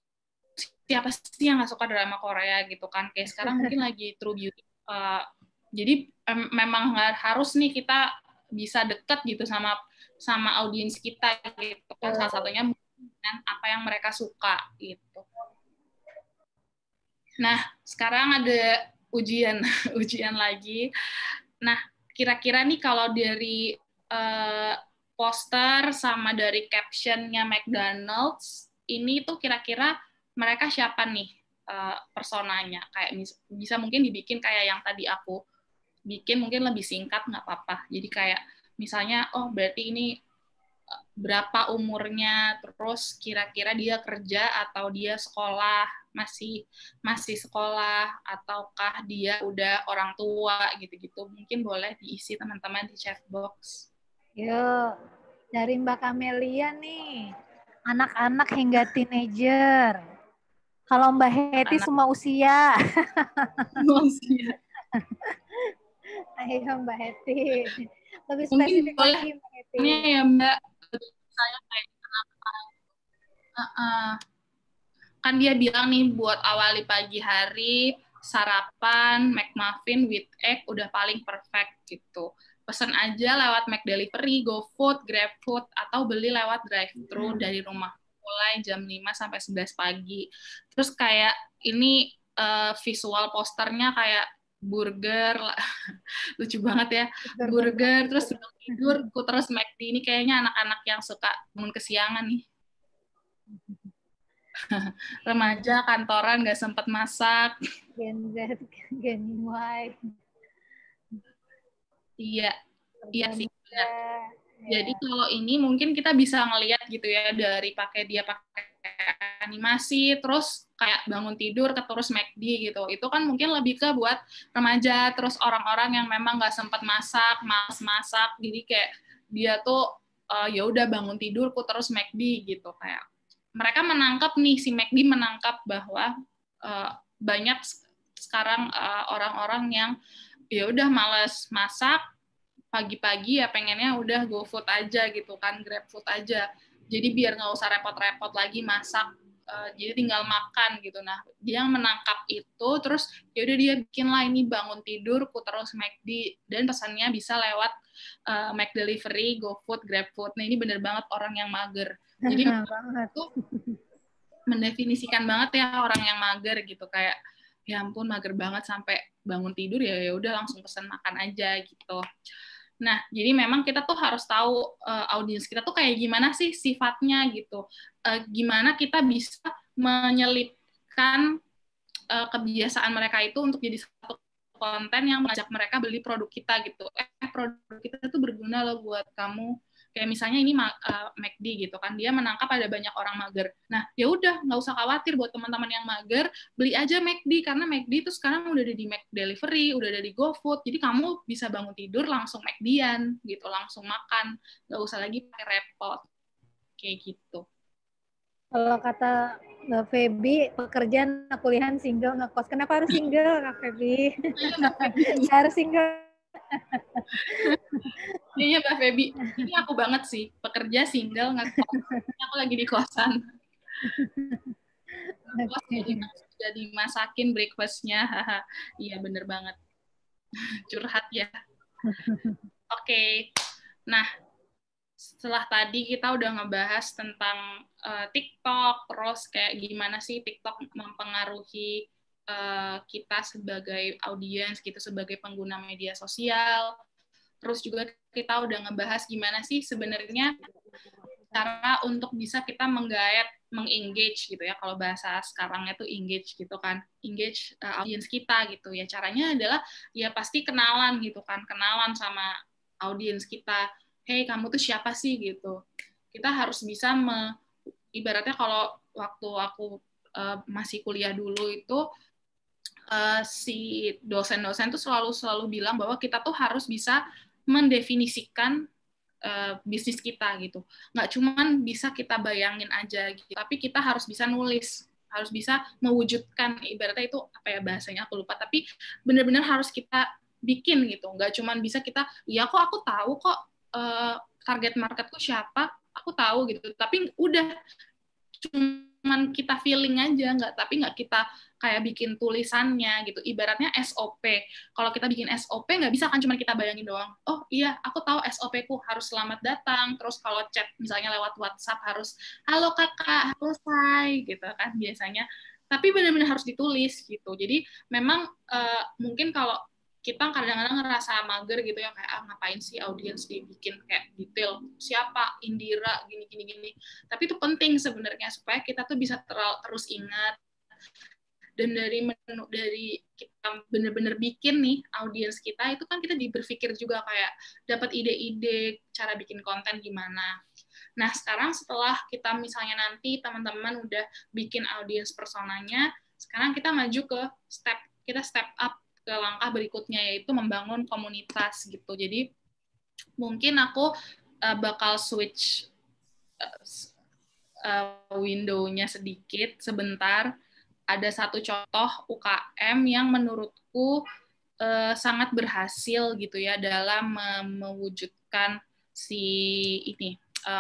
siapa sih yang nggak suka drama Korea gitu kan? Kayak sekarang mungkin lagi True Beauty. Jadi memang nggak harus nih kita bisa deket gitu sama audiens kita gitu kan. Salah satunya dengan apa yang mereka suka gitu. Nah, sekarang ada ujian lagi. Nah, kira-kira nih kalau dari poster sama dari captionnya McDonald's, ini tuh kira-kira mereka siapa nih personanya? Kayak bisa mungkin dibikin kayak yang tadi aku bikin, mungkin lebih singkat nggak apa-apa. Jadi kayak misalnya, berarti ini berapa umurnya, terus kira-kira dia kerja atau dia sekolah, masih sekolah, ataukah dia udah orang tua gitu-gitu. Mungkin boleh diisi teman-teman di chat box. Yuk, dari Mbak Kamelia nih, anak-anak hingga teenager. Kalau Mbak Heti semua usia. Semua usia. Ayo Mbak Heti. Lebih Mungkin spesifik boleh lagi Mbak Heti. ya Mbak, saya kayak kenapa? Kan dia bilang nih buat awali pagi hari sarapan McMuffin with egg udah paling perfect gitu. Pesan aja lewat McDelivery, GoFood, GrabFood, atau beli lewat drive-thru dari rumah mulai jam 5 sampai 11 pagi. Terus kayak ini visual posternya kayak burger, lucu banget ya, burger, terus tidur, terus McD. Ini kayaknya anak-anak yang suka bangun kesiangan nih. Remaja kantoran nggak sempat masak. Gen Z, Gen Y. Iya sih. Benar. Ya. Jadi kalau ini mungkin kita bisa ngelihat gitu ya dari dia pakai animasi, terus kayak bangun tidur, terus McD gitu. Itu kan mungkin lebih ke buat remaja, terus orang-orang yang memang nggak sempat masak, malas masak, jadi kayak dia tuh ya udah bangun tidur, terus McD gitu kayak. Mereka menangkap nih, si McD menangkap bahwa banyak sekarang orang-orang yang ya udah malas masak, pagi-pagi ya pengennya udah GoFood aja gitu kan, GrabFood aja. Jadi biar nggak usah repot-repot lagi masak, jadi tinggal makan gitu. Nah, dia menangkap itu, terus ya udah dia bikin lah ini bangun tidur, terus McD, dan pesannya bisa lewat McDelivery, GoFood, GrabFood. Nah, ini bener banget orang yang mager. Jadi itu mendefinisikan banget ya orang yang mager gitu, kayak ya ampun mager banget sampai bangun tidur ya udah langsung pesan makan aja gitu. Nah, jadi memang kita tuh harus tahu audiens kita tuh kayak gimana sih sifatnya gitu. Gimana kita bisa menyelipkan kebiasaan mereka itu untuk jadi satu konten yang mengajak mereka beli produk kita gitu. Produk kita tuh berguna loh buat kamu. Kayak misalnya ini McD gitu kan, dia menangkap ada banyak orang mager. Nah, ya udah nggak usah khawatir buat teman-teman yang mager, beli aja McD karena McD itu sekarang udah ada di McDelivery, udah ada di GoFood. Jadi kamu bisa bangun tidur langsung McD-an gitu, langsung makan, nggak usah lagi pakai repot. Kayak gitu. Kalau kata Mbak Feby, pekerjaan kuliahan single ngekos. Kenapa harus single, Kak Feby? Harus single. Kayaknya Mbak Feby, ini aku banget sih, pekerja single ngekos. Aku lagi di kosan. Jadi masakin breakfast-nya. Iya bener banget. Curhat ya. Oke. Nah, setelah tadi kita udah ngebahas tentang TikTok, terus kayak gimana sih TikTok mempengaruhi kita sebagai audiens gitu, sebagai pengguna media sosial. Terus juga kita udah ngebahas gimana sih sebenarnya cara untuk bisa kita menggayat, mengengage gitu ya, kalau bahasa sekarangnya tuh engage gitu kan, engage audiens kita gitu ya. Caranya adalah ya pasti kenalan gitu kan, kenalan sama audiens kita. Hey, kamu tuh siapa sih gitu. Kita harus bisa ibaratnya kalau waktu aku masih kuliah dulu itu si dosen-dosen tuh selalu bilang bahwa kita tuh harus bisa mendefinisikan bisnis kita gitu. Nggak cuman bisa kita bayangin aja gitu, tapi kita harus bisa nulis, harus bisa mewujudkan, ibaratnya itu apa ya bahasanya aku lupa, tapi benar-benar harus kita bikin gitu. Nggak cuman bisa kita, ya kok aku tahu kok target marketku siapa, aku tahu gitu, tapi udah cuman kita feeling aja, tapi nggak kita kayak bikin tulisannya gitu. Ibaratnya SOP. Kalau kita bikin SOP nggak bisa kan cuma kita bayangin doang. Oh iya, aku tahu SOP-ku harus selamat datang. Terus kalau chat misalnya lewat WhatsApp harus halo kakak, halo say gitu kan biasanya. Tapi benar-benar harus ditulis gitu. Jadi memang mungkin kalau kita kadang-kadang ngerasa mager gitu ya, kayak ngapain sih audiens dibikin kayak detail, siapa Indira gini. Tapi itu penting sebenarnya supaya kita tuh bisa terus ingat, dan dari kita bener-bener bikin nih audiens kita itu kan kita berpikir juga kayak dapat ide-ide cara bikin konten gimana. Nah sekarang setelah kita misalnya nanti teman-teman udah bikin audiens personanya, sekarang kita maju ke step up ke langkah berikutnya, yaitu membangun komunitas gitu. Jadi mungkin aku bakal switch window-nya sedikit sebentar. Ada satu contoh UKM yang menurutku sangat berhasil gitu ya dalam mewujudkan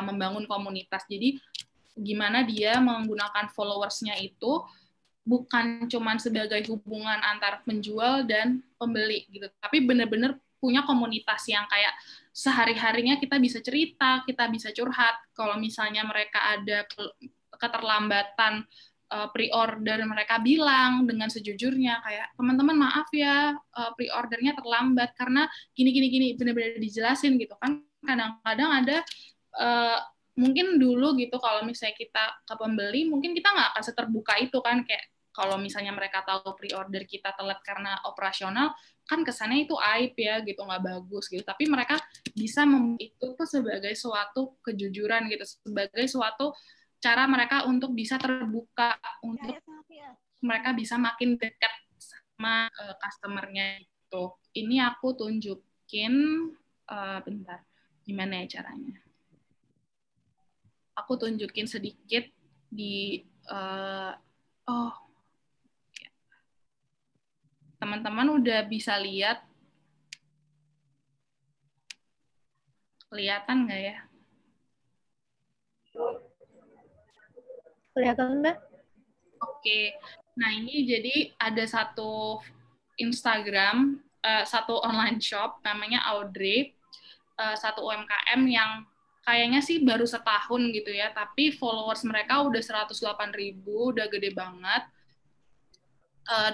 membangun komunitas. Jadi gimana dia menggunakan followersnya itu bukan cuman sebagai hubungan antar penjual dan pembeli gitu, tapi benar-benar punya komunitas yang kayak sehari-harinya kita bisa cerita, kita bisa curhat. Kalau misalnya mereka ada keterlambatan pre-order, mereka bilang dengan sejujurnya kayak, teman-teman maaf ya, pre-ordernya terlambat karena gini, benar-benar dijelasin gitu kan. Kadang-kadang ada mungkin dulu gitu kalau misalnya kita ke pembeli, mungkin kita nggak akan seterbuka itu kan, kayak kalau misalnya mereka tahu pre-order kita telat karena operasional, kan kesannya itu aib ya gitu, nggak bagus gitu. Tapi mereka bisa itu tuh sebagai suatu kejujuran gitu, sebagai suatu cara mereka untuk bisa terbuka, untuk mereka bisa makin dekat sama customer-nya gitu. Ini aku tunjukin, bentar, gimana ya caranya? Aku tunjukin sedikit di, teman-teman udah bisa lihat, kelihatan nggak ya? Kelihatan Mbak? Oke, nah ini jadi ada satu Instagram, satu online shop namanya Audrey, satu UMKM yang kayaknya sih baru setahun gitu ya, tapi followers mereka udah 108.000, udah gede banget.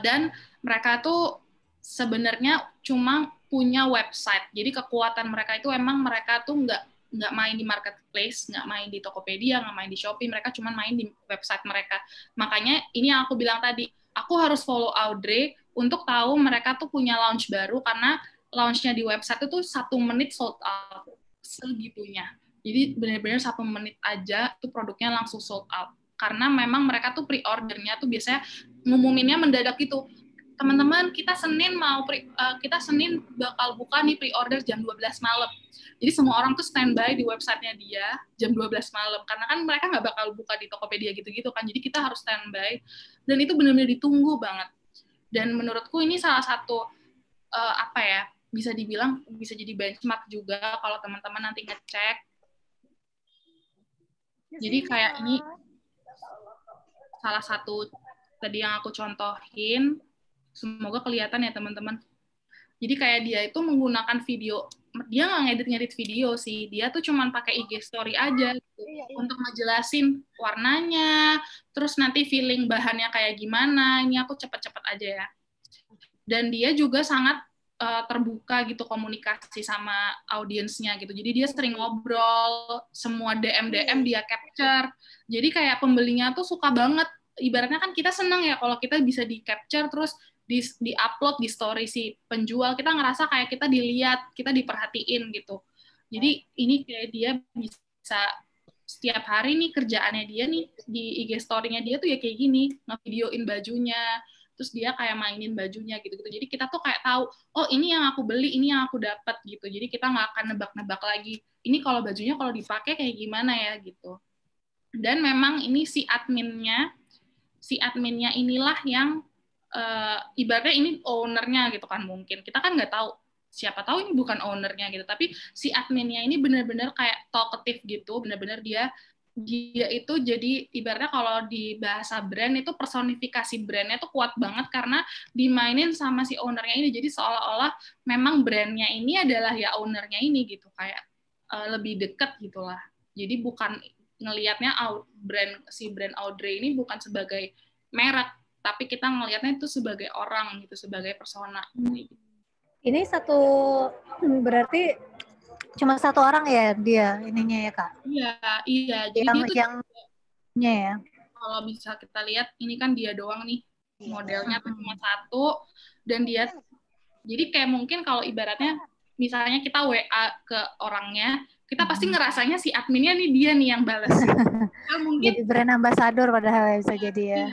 Dan mereka tuh sebenarnya cuma punya website. Jadi kekuatan mereka itu emang mereka tuh nggak main di marketplace, nggak main di Tokopedia, nggak main di Shopee, mereka cuma main di website mereka. Makanya ini yang aku bilang tadi, aku harus follow Audrey untuk tahu mereka tuh punya launch baru, karena launch-nya di website itu 1 menit sold out, segitunya. Jadi benar-benar 1 menit aja tuh produknya langsung sold out. Karena memang mereka tuh pre-ordernya tuh biasanya ngumuminnya mendadak gitu. Teman-teman, kita Senin bakal buka nih pre-order jam 12 malam. Jadi semua orang tuh standby di websitenya dia jam 12 malam. Karena kan mereka nggak bakal buka di Tokopedia gitu-gitu kan. Jadi kita harus standby. Dan itu benar-benar ditunggu banget. Dan menurutku ini salah satu, bisa dibilang bisa jadi benchmark juga kalau teman-teman nanti ngecek. Jadi kayak ini salah satu tadi yang aku contohin, semoga kelihatan ya teman-teman. Jadi kayak dia itu menggunakan video, dia nggak ngedit-ngedit video sih, dia tuh cuman pakai IG story aja gitu, untuk ngejelasin warnanya, terus nanti feeling bahannya kayak gimana. Ini aku cepet-cepet aja ya. Dan dia juga sangat terbuka gitu komunikasi sama audiensnya gitu. Jadi dia sering ngobrol, semua DM dia capture. Jadi kayak pembelinya tuh suka banget. Ibaratnya kan kita senang ya kalau kita bisa di capture terus di-upload di story si penjual, kita ngerasa kayak kita dilihat, kita diperhatiin gitu. Jadi ini kayak dia bisa setiap hari nih kerjaannya dia nih di IG story-nya dia tuh ya kayak gini, ngevideoin bajunya, terus dia kayak mainin bajunya gitu-gitu. Jadi kita tuh kayak tahu, oh ini yang aku beli, ini yang aku dapat gitu. Jadi kita nggak akan nebak-nebak lagi. Ini kalau bajunya kalau dipakai kayak gimana ya gitu. Dan memang ini si adminnya inilah yang ibaratnya ini ownernya gitu kan, mungkin kita kan nggak tahu, siapa tahu ini bukan ownernya gitu, tapi si adminnya ini benar-benar kayak talkative gitu, benar-benar dia itu jadi ibaratnya kalau di bahasa brand itu personifikasi brandnya tuh kuat banget karena dimainin sama si ownernya ini. Jadi seolah-olah memang brandnya ini adalah ya ownernya ini gitu, kayak lebih dekat gitulah. Jadi bukan ngelihatnya brand Audrey ini bukan sebagai merek, tapi kita ngelihatnya itu sebagai orang gitu, sebagai persona. Ini berarti cuma satu orang ya dia ininya ya Kak? Iya. Jadi yang ya. Kalau bisa kita lihat, ini kan dia doang nih, modelnya tuh cuma satu, dan dia, jadi kayak mungkin kalau ibaratnya, misalnya kita WA ke orangnya, kita pasti ngerasanya si adminnya nih dia nih yang balas. Mungkin jadi brand ambassador padahal bisa jadi ya.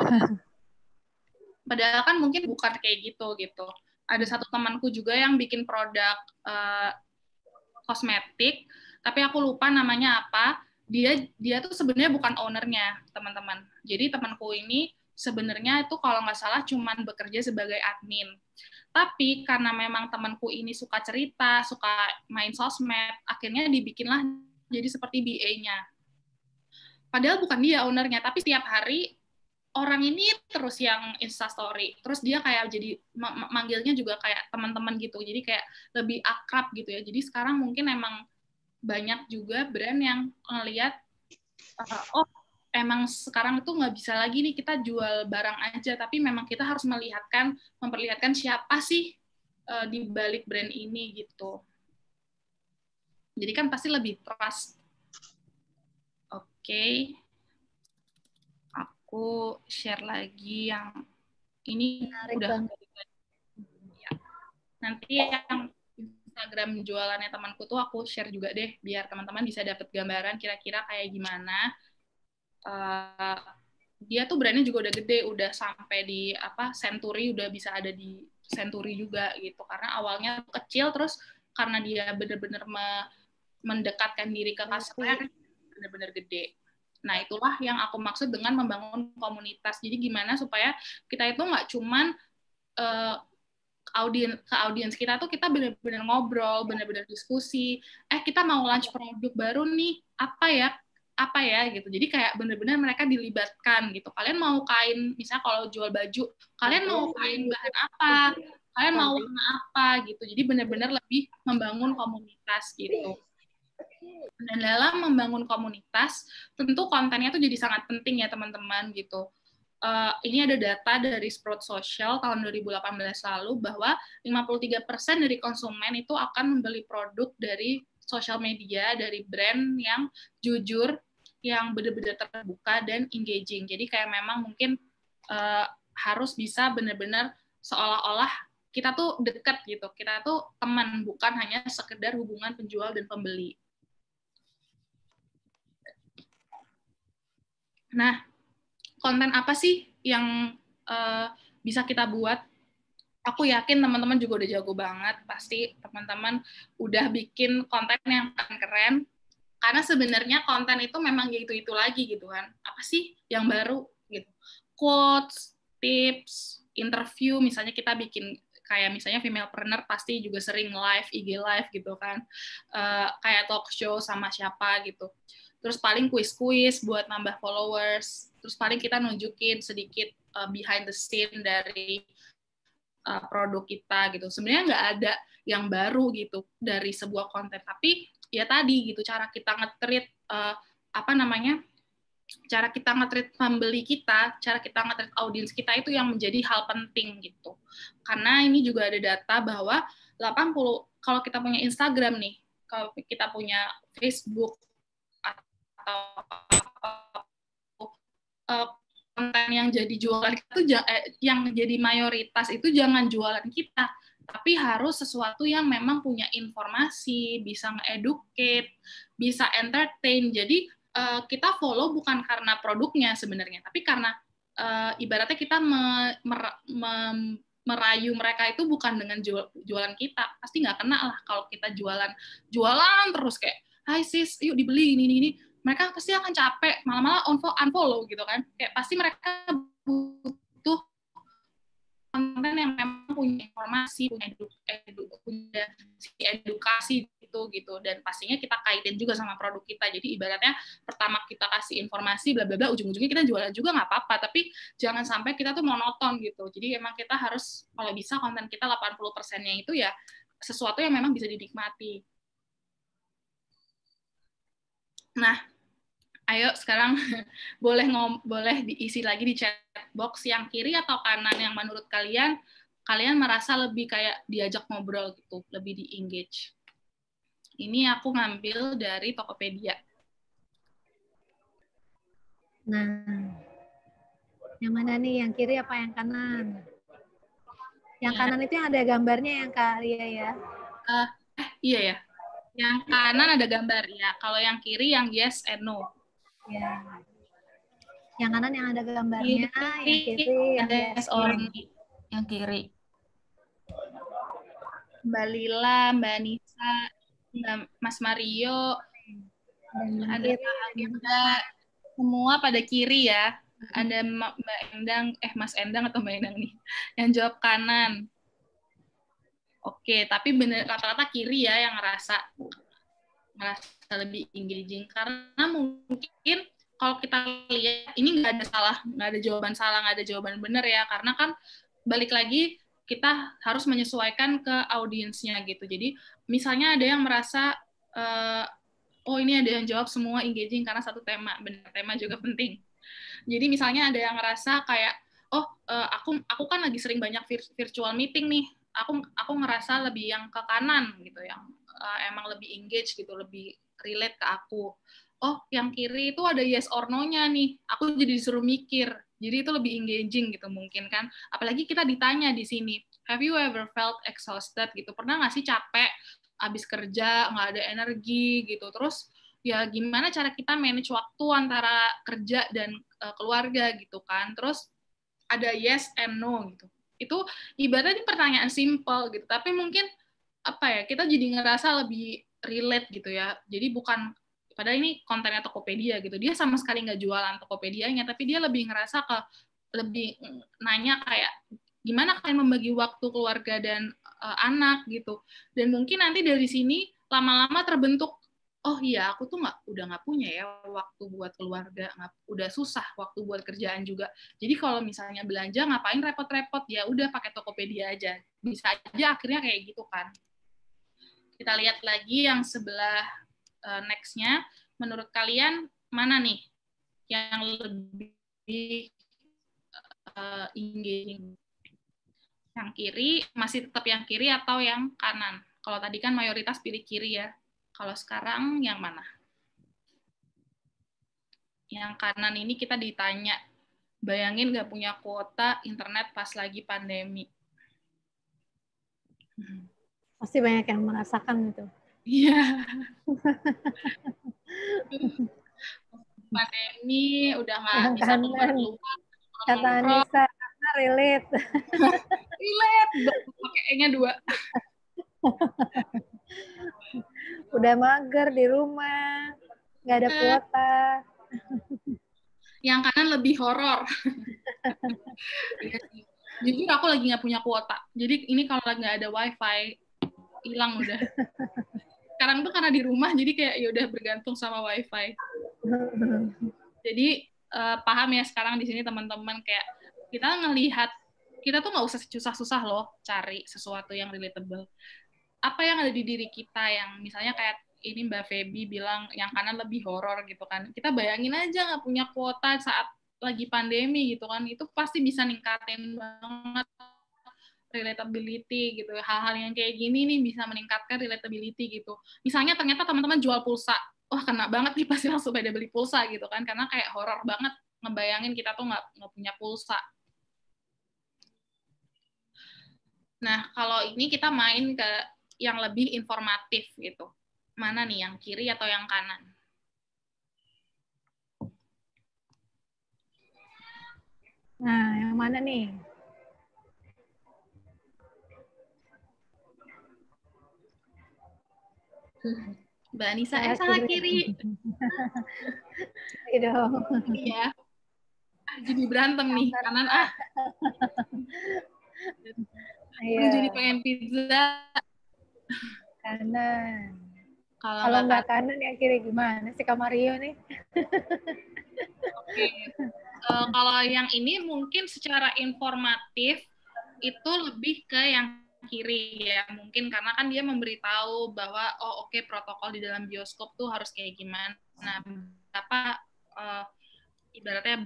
Padahal kan mungkin bukan kayak gitu. Ada satu temanku juga yang bikin produk kosmetik, tapi aku lupa namanya apa. Dia tuh sebenarnya bukan ownernya, teman-teman. Jadi temanku ini sebenarnya itu kalau nggak salah cuman bekerja sebagai admin. Tapi karena memang temanku ini suka cerita, suka main sosmed, akhirnya dibikinlah jadi seperti BA-nya. Padahal bukan dia ownernya, tapi setiap hari orang ini terus yang Instastory. Terus dia kayak jadi manggilnya juga kayak teman-teman gitu. Jadi kayak lebih akrab gitu ya. Jadi sekarang mungkin emang banyak juga brand yang ngelihat, oh emang sekarang itu nggak bisa lagi nih kita jual barang aja, tapi memang kita harus memperlihatkan siapa sih di balik brand ini gitu. Jadi kan pasti lebih trust. Oke. Aku share lagi yang ini Menarik udah. banget. Ya. Nanti yang Instagram jualannya temanku tuh aku share juga deh, biar teman-teman bisa dapat gambaran kira-kira kayak gimana. Dia tuh brandnya juga udah gede, udah sampai di Century, udah bisa ada di Century juga gitu. Karena awalnya kecil, terus karena dia bener-bener mendekatkan diri ke customer, bener-bener gede. Nah, itulah yang aku maksud dengan membangun komunitas. Jadi gimana supaya kita itu nggak cuman audiens kita tuh kita bener-bener ngobrol, bener-bener diskusi. Kita mau launch produk baru nih, apa ya gitu. Jadi kayak bener-bener mereka dilibatkan gitu. Kalian mau kain, misalnya kalau jual baju, kalian mau kain bahan apa? Kalian mau warna apa gitu. Jadi bener-bener lebih membangun komunitas gitu. Dan dalam membangun komunitas, tentu kontennya tuh jadi sangat penting ya teman-teman gitu. Ini ada data dari Sprout Social tahun 2018 lalu bahwa 53% dari konsumen itu akan membeli produk dari sosial media, dari brand yang jujur, yang benar-benar terbuka dan engaging. Jadi kayak memang mungkin harus bisa benar-benar seolah-olah kita tuh dekat gitu, kita tuh teman, bukan hanya sekedar hubungan penjual dan pembeli. Nah, konten apa sih yang bisa kita buat? Aku yakin teman-teman juga udah jago banget. Pasti teman-teman udah bikin konten yang keren. Karena sebenarnya konten itu memang ya itu lagi gitu kan. Apa sih yang baru gitu? Quotes, tips, interview. Misalnya kita bikin kayak misalnya Femalepreneur pasti juga sering live, IG live gitu kan. Kayak talk show sama siapa gitu. Terus paling kuis-kuis buat nambah followers. Terus paling kita nunjukin sedikit behind the scene dari produk kita gitu. Sebenarnya nggak ada yang baru gitu dari sebuah konten. Tapi ya tadi gitu, cara kita nge-treat cara kita nge-treat pembeli kita, cara kita nge-treat audiens kita itu yang menjadi hal penting gitu. Karena ini juga ada data bahwa 80, kalau kita punya Instagram nih, kalau kita punya Facebook, atau konten yang jadi jualan itu yang jadi mayoritas itu jangan jualan kita, tapi harus sesuatu yang memang punya informasi, bisa nge-educate, bisa entertain. Jadi kita follow bukan karena produknya sebenarnya, tapi karena ibaratnya kita merayu mereka itu bukan dengan jualan kita. Pasti nggak kena lah kalau kita jualan terus kayak, hai sis, yuk dibeli ini. Mereka pasti akan capek, malah unfollow gitu kan. Kayak pasti mereka butuh konten yang memang punya informasi, punya edukasi gitu. Dan pastinya kita kaitin juga sama produk kita. Jadi ibaratnya pertama kita kasih informasi, bla bla bla, ujung-ujungnya kita jualan juga nggak apa-apa. Tapi jangan sampai kita tuh monoton gitu. Jadi emang kita harus, kalau bisa konten kita 80%-nya itu ya sesuatu yang memang bisa dinikmati. Nah, ayo sekarang boleh diisi lagi di chat box yang kiri atau kanan yang menurut kalian merasa lebih kayak diajak ngobrol gitu, lebih di-engage. Ini aku ngambil dari Tokopedia. Nah, yang mana nih? Yang kiri apa yang kanan? Yang kanan itu yang ada gambarnya yang Kak Ria ya? Iya ya. Yang kanan ada gambar ya. Kalau yang kiri yang yes and no. Ya. Yang kanan yang ada gambarnya, yang kiri yang yes orang yang kiri. Mbak Lila, Mbak Nisa, Mas Mario, dan ada Kak Agenda, semua pada kiri ya. Ada Mbak Endang, Mas Endang atau Mbak Endang nih, yang jawab kanan. Oke, tapi bener rata-rata kiri ya yang ngerasa lebih engaging, karena mungkin kalau kita lihat ini nggak ada jawaban salah, nggak ada jawaban benar ya, karena kan balik lagi kita harus menyesuaikan ke audiensnya gitu. Jadi misalnya ada yang merasa oh ini ada yang jawab semua engaging karena satu tema, benar, tema juga penting. Jadi misalnya ada yang ngerasa kayak aku kan lagi sering banyak virtual meeting nih, aku ngerasa lebih yang ke kanan gitu, yang emang lebih engage gitu, lebih relate ke aku. Oh, yang kiri itu ada yes or no-nya nih. Aku jadi disuruh mikir. Jadi itu lebih engaging gitu mungkin kan. Apalagi kita ditanya di sini, have you ever felt exhausted gitu? Pernah nggak sih capek abis kerja, nggak ada energi gitu. Terus ya gimana cara kita manage waktu antara kerja dan keluarga gitu kan. Terus ada yes and no gitu. Itu ibaratnya pertanyaan simple gitu, tapi mungkin kita jadi ngerasa lebih relate gitu ya. Jadi bukan, padahal ini kontennya Tokopedia gitu, dia sama sekali nggak jualan Tokopedianya, tapi dia lebih ngerasa lebih nanya kayak gimana kalian membagi waktu keluarga dan anak gitu. Dan mungkin nanti dari sini lama-lama terbentuk, oh iya, aku tuh udah nggak punya ya waktu buat keluarga, udah susah waktu buat kerjaan juga. Jadi kalau misalnya belanja ngapain repot-repot, ya udah pakai Tokopedia aja. Bisa aja akhirnya kayak gitu kan. Kita lihat lagi yang sebelah next-nya. Menurut kalian mana nih yang lebih engaging? Yang kiri, masih tetap yang kiri atau yang kanan? Kalau tadi kan mayoritas pilih kiri ya. Kalau sekarang yang mana? Yang kanan ini kita ditanya, bayangin nggak punya kuota internet pas lagi pandemi. Pasti banyak yang merasakan itu. Iya. Pandemi, udah nggak bisa keluar. Kata Anissa, karena relate. Relate, pakai E-nya 2. Udah mager di rumah, nggak ada kuota. Yang kanan lebih horor. Jujur aku lagi nggak punya kuota. Jadi ini kalau lagi nggak ada wifi, hilang udah. Sekarang tuh karena di rumah, jadi kayak ya udah bergantung sama wifi. Jadi paham ya sekarang di sini teman-teman, kayak kita ngelihat, kita tuh nggak usah susah-susah loh cari sesuatu yang relatable. Apa yang ada di diri kita yang misalnya kayak ini Mbak Feby bilang yang kanan lebih horor gitu kan. Kita bayangin aja nggak punya kuota saat lagi pandemi gitu kan, itu pasti bisa ningkatin banget relatability gitu. Hal-hal yang kayak gini nih bisa meningkatkan relatability gitu. Misalnya ternyata teman-teman jual pulsa, wah kena banget nih pasti langsung pada beli pulsa gitu kan, karena kayak horor banget ngebayangin kita tuh nggak punya pulsa. Nah, kalau ini kita main ke yang lebih informatif gitu. Mana nih, yang kiri atau yang kanan? Nah, yang mana nih? Mbak Anissa, salah kiri. Iya dong. Iya. Jadi berantem nih, kanan Iya. Jadi pengen pizza. Kanan. Kalau nggak kanan ya kiri gimana sih Kak Mario nih? Oke. Kalau yang ini mungkin secara informatif itu lebih ke yang kiri ya, mungkin karena kan dia memberitahu bahwa protokol di dalam bioskop tuh harus kayak gimana. Nah, ibaratnya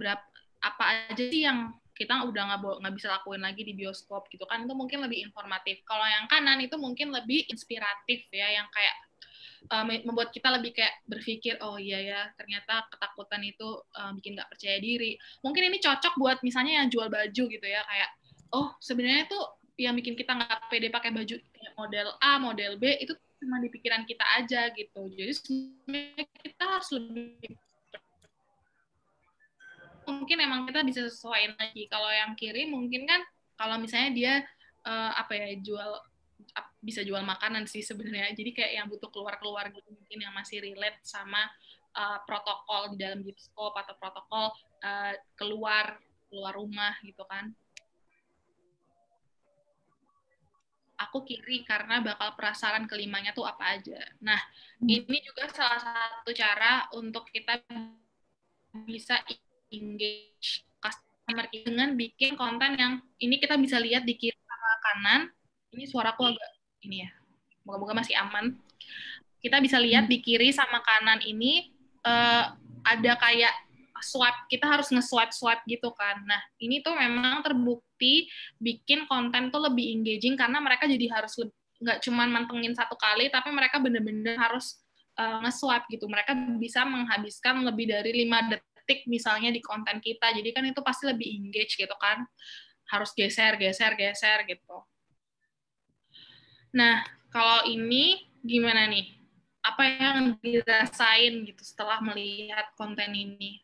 apa aja sih yang kita udah nggak bisa lakuin lagi di bioskop gitu kan, itu mungkin lebih informatif. Kalau yang kanan itu mungkin lebih inspiratif ya, yang kayak membuat kita lebih kayak berpikir, oh iya ya, ternyata ketakutan itu bikin nggak percaya diri. Mungkin ini cocok buat misalnya yang jual baju gitu ya, kayak oh sebenarnya tuh yang bikin kita nggak pede pakai baju model A, model B itu cuma di pikiran kita aja gitu. Jadi sebenarnya kita harus lebih, mungkin emang kita bisa sesuaiin lagi. Kalau yang kiri mungkin kan kalau misalnya dia bisa jual makanan sih sebenarnya. Jadi kayak yang butuh keluar gitu, mungkin yang masih relate sama protokol di dalam bioskop atau protokol keluar rumah gitu kan. Aku kiri karena bakal penasaran kelimanya tuh apa aja. Nah, ini juga salah satu cara untuk kita bisa engage customer dengan bikin konten yang ini kita bisa lihat di kiri sama kanan. Ini suaraku agak ini ya. Moga-moga masih aman. Kita bisa lihat di kiri sama kanan ini ada kayak swipe, kita harus nge-swipe gitu kan. Nah, ini tuh memang terbukti bikin konten tuh lebih engaging karena mereka jadi harus nggak cuma mantengin satu kali, tapi mereka bener-bener harus nge-swipe gitu. Mereka bisa menghabiskan lebih dari 5 detik misalnya di konten kita. Jadi kan itu pasti lebih engage gitu kan. Harus geser gitu. Nah, kalau ini gimana nih? Apa yang dirasain gitu setelah melihat konten ini?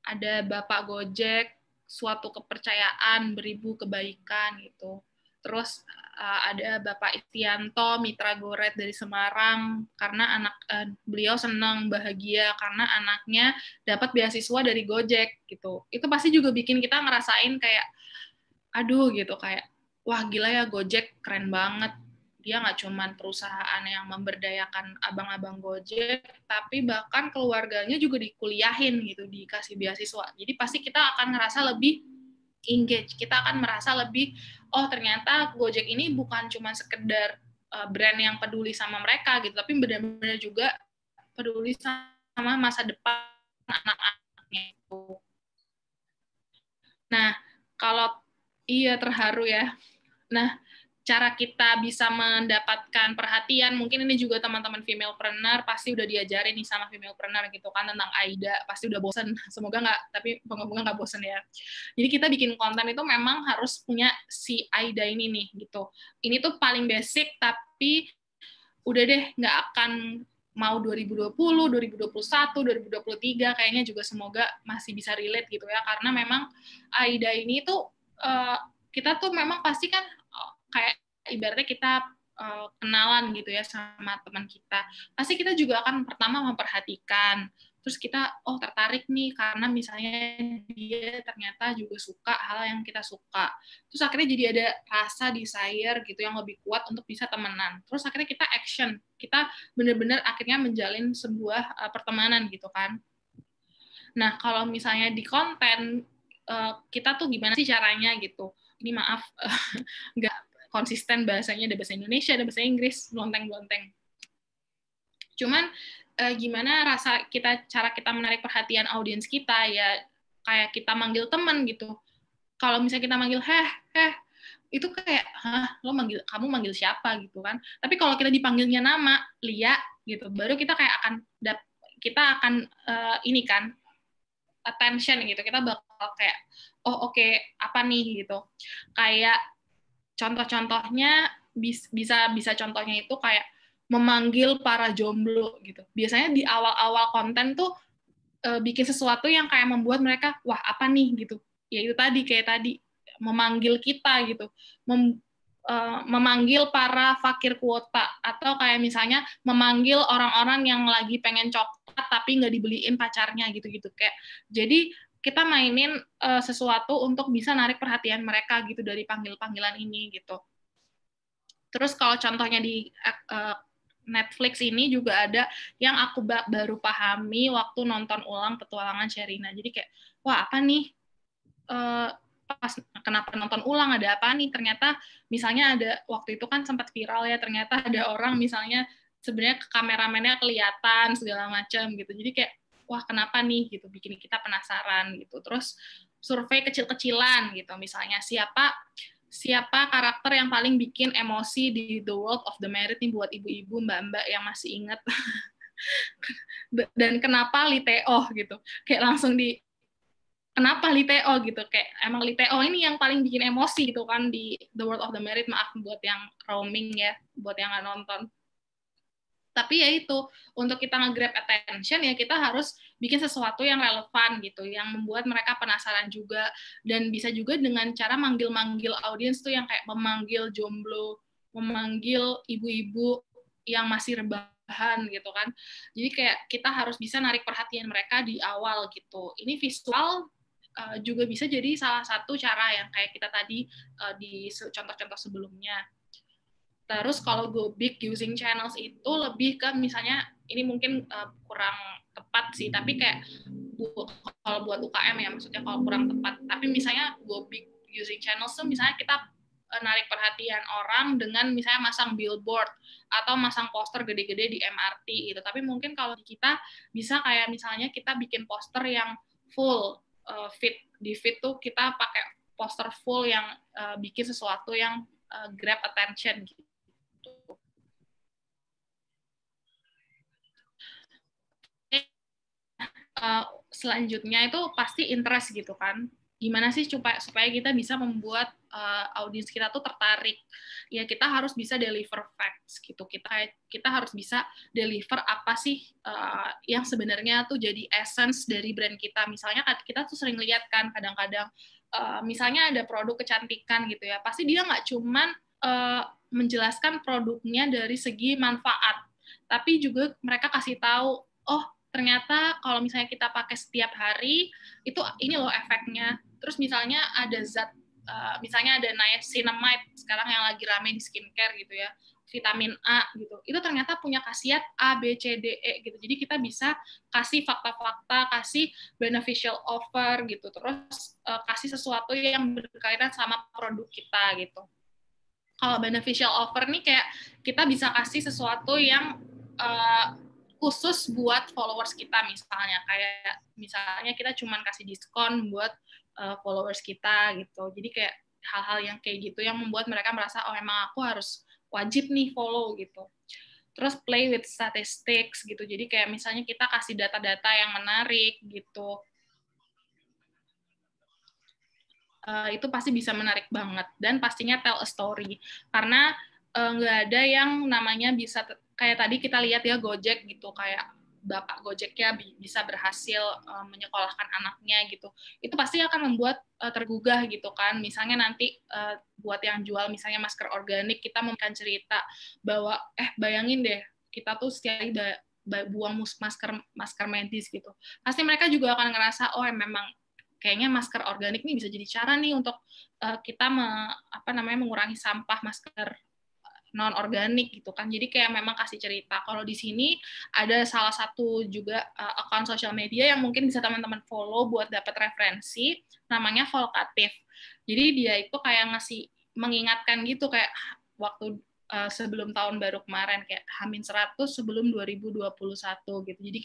Ada Bapak Gojek, suatu kepercayaan, beribu kebaikan gitu. Terus ada Bapak Istianto, mitra Goret dari Semarang, karena beliau senang, bahagia karena anaknya dapat beasiswa dari Gojek gitu. Itu pasti juga bikin kita ngerasain kayak, aduh gitu, kayak, wah gila ya Gojek, keren banget. Dia nggak cuma perusahaan yang memberdayakan abang-abang Gojek, tapi bahkan keluarganya juga dikuliahin gitu, dikasih beasiswa. Jadi pasti kita akan ngerasa lebih engage, kita akan merasa lebih, oh ternyata Gojek ini bukan cuma sekedar brand yang peduli sama mereka gitu, tapi benar-benar juga peduli sama masa depan anak-anaknya itu. Nah, kalau iya terharu ya. Nah, cara kita bisa mendapatkan perhatian, mungkin ini juga teman-teman femalepreneur pasti udah diajarin nih sama femalepreneur gitu kan tentang AIDA, pasti udah bosen, semoga nggak, tapi moga-moga nggak bosen ya. Jadi kita bikin konten itu memang harus punya si AIDA ini nih gitu. Ini tuh paling basic, tapi udah deh nggak akan mau 2020, 2021, 2023 kayaknya juga semoga masih bisa relate gitu ya, karena memang AIDA ini tuh kita tuh memang pasti kan kayak ibaratnya kita kenalan gitu ya sama teman kita, pasti kita juga akan pertama memperhatikan, terus kita tertarik nih karena misalnya dia ternyata juga suka hal yang kita suka, terus akhirnya jadi ada rasa desire gitu yang lebih kuat untuk bisa temenan, terus akhirnya kita action, kita benar-benar akhirnya menjalin sebuah pertemanan gitu kan. Nah kalau misalnya di konten kita tuh gimana sih caranya gitu, ini maaf nggak konsisten bahasanya, ada bahasa Indonesia, ada bahasa Inggris, blonteng-blonteng. Cuman gimana cara kita menarik perhatian audiens kita ya, kayak kita manggil teman gitu. Kalau misalnya kita manggil itu kayak, kamu manggil siapa gitu kan. Tapi kalau kita dipanggilnya nama, Lia gitu, baru kita kayak akan ini kan attention gitu. Kita bakal kayak, oke, apa nih gitu. Kayak contoh-contohnya bisa contohnya itu kayak memanggil para jomblo gitu. Biasanya di awal-awal konten tuh bikin sesuatu yang kayak membuat mereka wah apa nih gitu. Ya itu kayak tadi memanggil kita gitu. Memanggil para fakir kuota, atau kayak misalnya memanggil orang-orang yang lagi pengen coklat tapi nggak dibeliin pacarnya gitu-gitu kayak. Jadi kita mainin sesuatu untuk bisa narik perhatian mereka gitu dari panggil-panggilan ini gitu. Terus kalau contohnya di Netflix ini juga ada yang aku baru pahami waktu nonton ulang Petualangan Sherina. Jadi kayak, wah apa nih? Pas kenapa nonton ulang, ada apa nih? Ternyata misalnya ada waktu itu kan sempat viral ya, ternyata ada orang misalnya sebenarnya kameramennya kelihatan segala macam gitu. Jadi kayak, wah kenapa nih gitu, bikin kita penasaran gitu. Terus survei kecil-kecilan gitu, misalnya siapa karakter yang paling bikin emosi di The World of the Married nih buat ibu-ibu, mbak-mbak yang masih ingat. Dan kenapa Liteo gitu, kayak langsung kenapa Liteo gitu, kayak emang Liteo ini yang paling bikin emosi gitu kan di The World of the Married. Maaf buat yang roaming ya, buat yang nggak nonton. Tapi ya itu, untuk kita nge-grab attention ya kita harus bikin sesuatu yang relevan gitu, yang membuat mereka penasaran juga, dan bisa juga dengan cara manggil-manggil audiens tuh yang kayak memanggil jomblo, memanggil ibu-ibu yang masih rebahan bahan gitu kan. Jadi kayak kita harus bisa narik perhatian mereka di awal gitu. Ini visual juga bisa jadi salah satu cara yang kayak kita tadi di contoh-contoh sebelumnya. Terus kalau go big using channels itu lebih ke misalnya ini mungkin kurang tepat sih, tapi kayak kalau buat UKM ya maksudnya kalau kurang tepat. Tapi misalnya go big using channels tuh misalnya kita narik perhatian orang dengan misalnya masang billboard atau masang poster gede-gede di MRT gitu. Tapi mungkin kalau kita bisa kayak misalnya kita bikin poster yang full feed, di feed tuh kita pakai poster full yang bikin sesuatu yang grab attention gitu. Selanjutnya itu pasti interest gitu kan. Gimana sih supaya kita bisa membuat audiens kita tuh tertarik? Ya kita harus bisa deliver facts gitu. Kita harus bisa deliver apa sih yang sebenarnya tuh jadi essence dari brand kita. Misalnya kita tuh sering lihat kan kadang-kadang misalnya ada produk kecantikan gitu ya. Pasti dia nggak cuman menjelaskan produknya dari segi manfaat, tapi juga mereka kasih tahu, oh ternyata kalau misalnya kita pakai setiap hari itu ini loh efeknya. Terus misalnya ada zat misalnya ada niacinamide sekarang yang lagi rame di skincare gitu ya, vitamin A gitu, itu ternyata punya khasiat A, B, C, D, E gitu. Jadi kita bisa kasih fakta-fakta, kasih beneficial offer gitu, terus kasih sesuatu yang berkaitan sama produk kita gitu. Kalau beneficial offer nih kayak kita bisa kasih sesuatu yang khusus buat followers kita, misalnya kita cuman kasih diskon buat followers kita gitu. Jadi kayak hal-hal yang kayak gitu yang membuat mereka merasa oh emang aku harus wajib nih follow gitu. Terus play with statistics gitu. Jadi kayak misalnya kita kasih data-data yang menarik gitu. Itu pasti bisa menarik banget, dan pastinya tell a story, karena nggak ada yang namanya bisa kayak tadi kita lihat ya Gojek gitu, kayak bapak Gojeknya bisa berhasil menyekolahkan anaknya gitu, itu pasti akan membuat tergugah gitu kan. Misalnya nanti buat yang jual misalnya masker organik, kita memberikan cerita bahwa bayangin deh kita tuh setiap hari buang masker medis gitu, pasti mereka juga akan ngerasa oh memang kayaknya masker organik nih bisa jadi cara nih untuk kita mengurangi sampah masker non organik gitu kan. Jadi kayak memang kasih cerita. Kalau di sini ada salah satu juga akun sosial media yang mungkin bisa teman-teman follow buat dapat referensi, namanya Volkatif. Jadi dia itu kayak mengingatkan gitu kayak waktu sebelum tahun baru kemarin kayak H-100 sebelum 2021 gitu. Jadi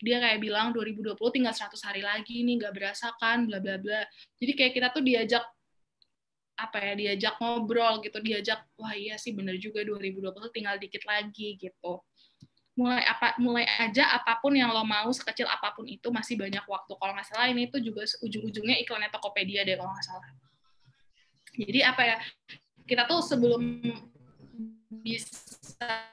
dia kayak bilang 2020 tinggal 100 hari lagi nih, nggak berasa kan, bla bla bla. Jadi kayak kita tuh diajak ngobrol gitu, wah iya sih bener juga 2020 tinggal dikit lagi gitu. Mulai aja apapun yang lo mau, sekecil apapun itu masih banyak waktu. Kalau nggak salah ini tuh juga ujung-ujungnya iklannya Tokopedia deh kalau nggak salah. Jadi kita tuh sebelum bisa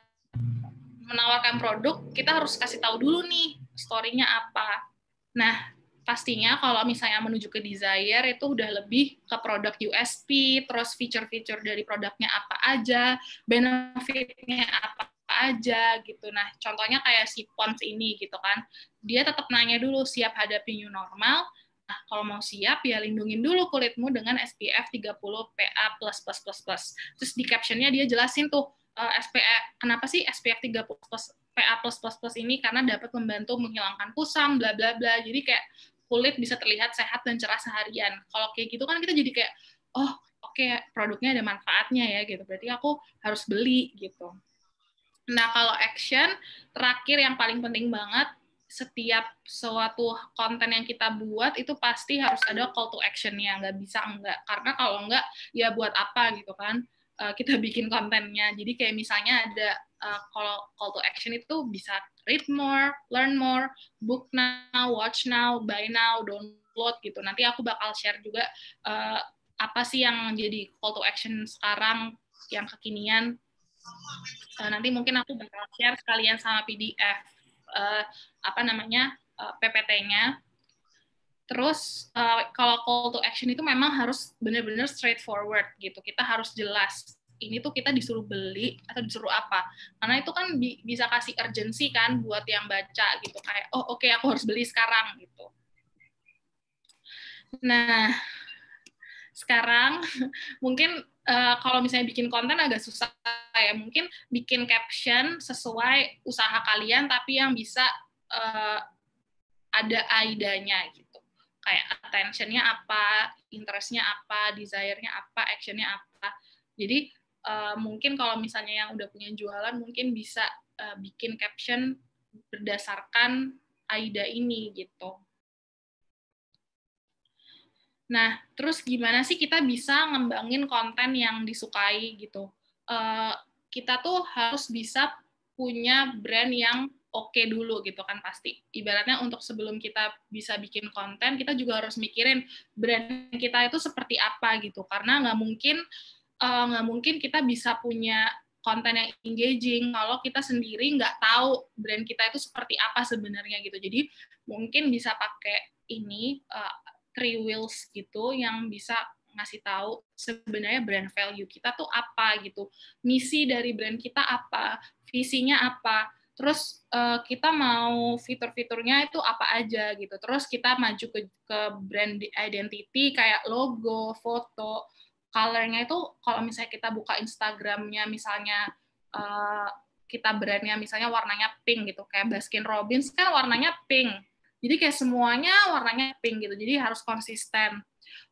menawarkan produk, kita harus kasih tahu dulu nih story-nya apa. Nah, pastinya kalau misalnya menuju ke desire itu udah lebih ke produk USP, terus feature-feature dari produknya apa aja, benefit-nya apa aja gitu. Nah, contohnya kayak si Pond's ini gitu kan. Dia tetap nanya dulu siap hadapi new normal. Nah, kalau mau siap ya lindungin dulu kulitmu dengan SPF 30 PA++++. Terus di caption-nya dia jelasin tuh kenapa sih SPF 30 PA++ ini, karena dapat membantu menghilangkan kusam bla bla bla. Jadi kayak kulit bisa terlihat sehat dan cerah seharian. Kalau kayak gitu kan kita jadi kayak oh oke, produknya ada manfaatnya ya gitu. Berarti aku harus beli gitu. Nah, kalau action terakhir yang paling penting banget, setiap suatu konten yang kita buat itu pasti harus ada call to action-nya, nggak bisa enggak. Karena kalau enggak ya buat apa gitu kan kita bikin kontennya. Jadi kayak misalnya ada kalau call to action itu bisa read more, learn more, book now, watch now, buy now, download gitu. Nanti aku bakal share juga apa sih yang jadi call to action sekarang yang kekinian. Nanti mungkin aku bakal share sekalian sama PDF PPT-nya. Terus kalau call to action itu memang harus benar-benar straightforward gitu. Kita harus jelas ini tuh kita disuruh beli atau disuruh apa. Karena itu kan bisa kasih urgency kan buat yang baca gitu, kayak oh oke, aku harus beli sekarang gitu. Nah, sekarang mungkin kalau misalnya bikin konten agak susah ya, mungkin bikin caption sesuai usaha kalian tapi yang bisa ada aidanya gitu. Kayak attention-nya apa, interest-nya apa, desire-nya apa, action-nya apa. Jadi mungkin kalau misalnya yang udah punya jualan mungkin bisa bikin caption berdasarkan AIDA ini gitu. Nah, terus gimana sih kita bisa ngembangin konten yang disukai gitu? Kita tuh harus bisa punya brand yang oke dulu gitu kan pasti. Ibaratnya untuk sebelum kita bisa bikin konten, kita juga harus mikirin brand kita itu seperti apa gitu. Karena nggak mungkin kita bisa punya konten yang engaging kalau kita sendiri nggak tahu brand kita itu seperti apa sebenarnya gitu. Jadi mungkin bisa pakai ini 3 wheels gitu yang bisa ngasih tahu sebenarnya brand value kita tuh apa gitu, misi dari brand kita apa, visinya apa, terus kita mau fitur-fiturnya itu apa aja gitu, terus kita maju ke brand identity kayak logo, foto, color-nya itu kalau misalnya kita buka Instagram-nya misalnya kita brandnya misalnya warnanya pink gitu, kayak Baskin Robbins kan warnanya pink. Jadi kayak semuanya warnanya pink gitu, jadi harus konsisten.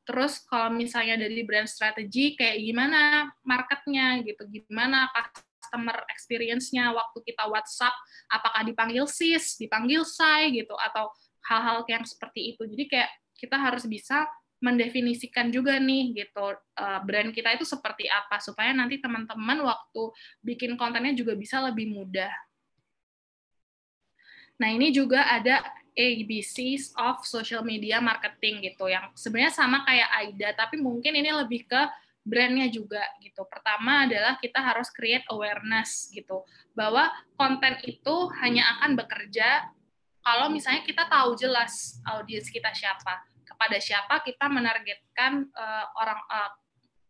Terus kalau misalnya dari brand strategi, kayak gimana marketnya gitu, gimana customer experience-nya waktu kita WhatsApp, apakah dipanggil sis, dipanggil say gitu, atau hal-hal yang seperti itu. Jadi kayak kita harus bisa mendefinisikan juga nih gitu brand kita itu seperti apa, supaya nanti teman-teman waktu bikin kontennya juga bisa lebih mudah. Nah, ini juga ada ABCs of social media marketing gitu, yang sebenarnya sama kayak AIDA, tapi mungkin ini lebih ke brandnya juga gitu. Pertama adalah kita harus create awareness gitu, bahwa konten itu hanya akan bekerja kalau misalnya kita tahu jelas audiens kita siapa, kepada siapa kita menargetkan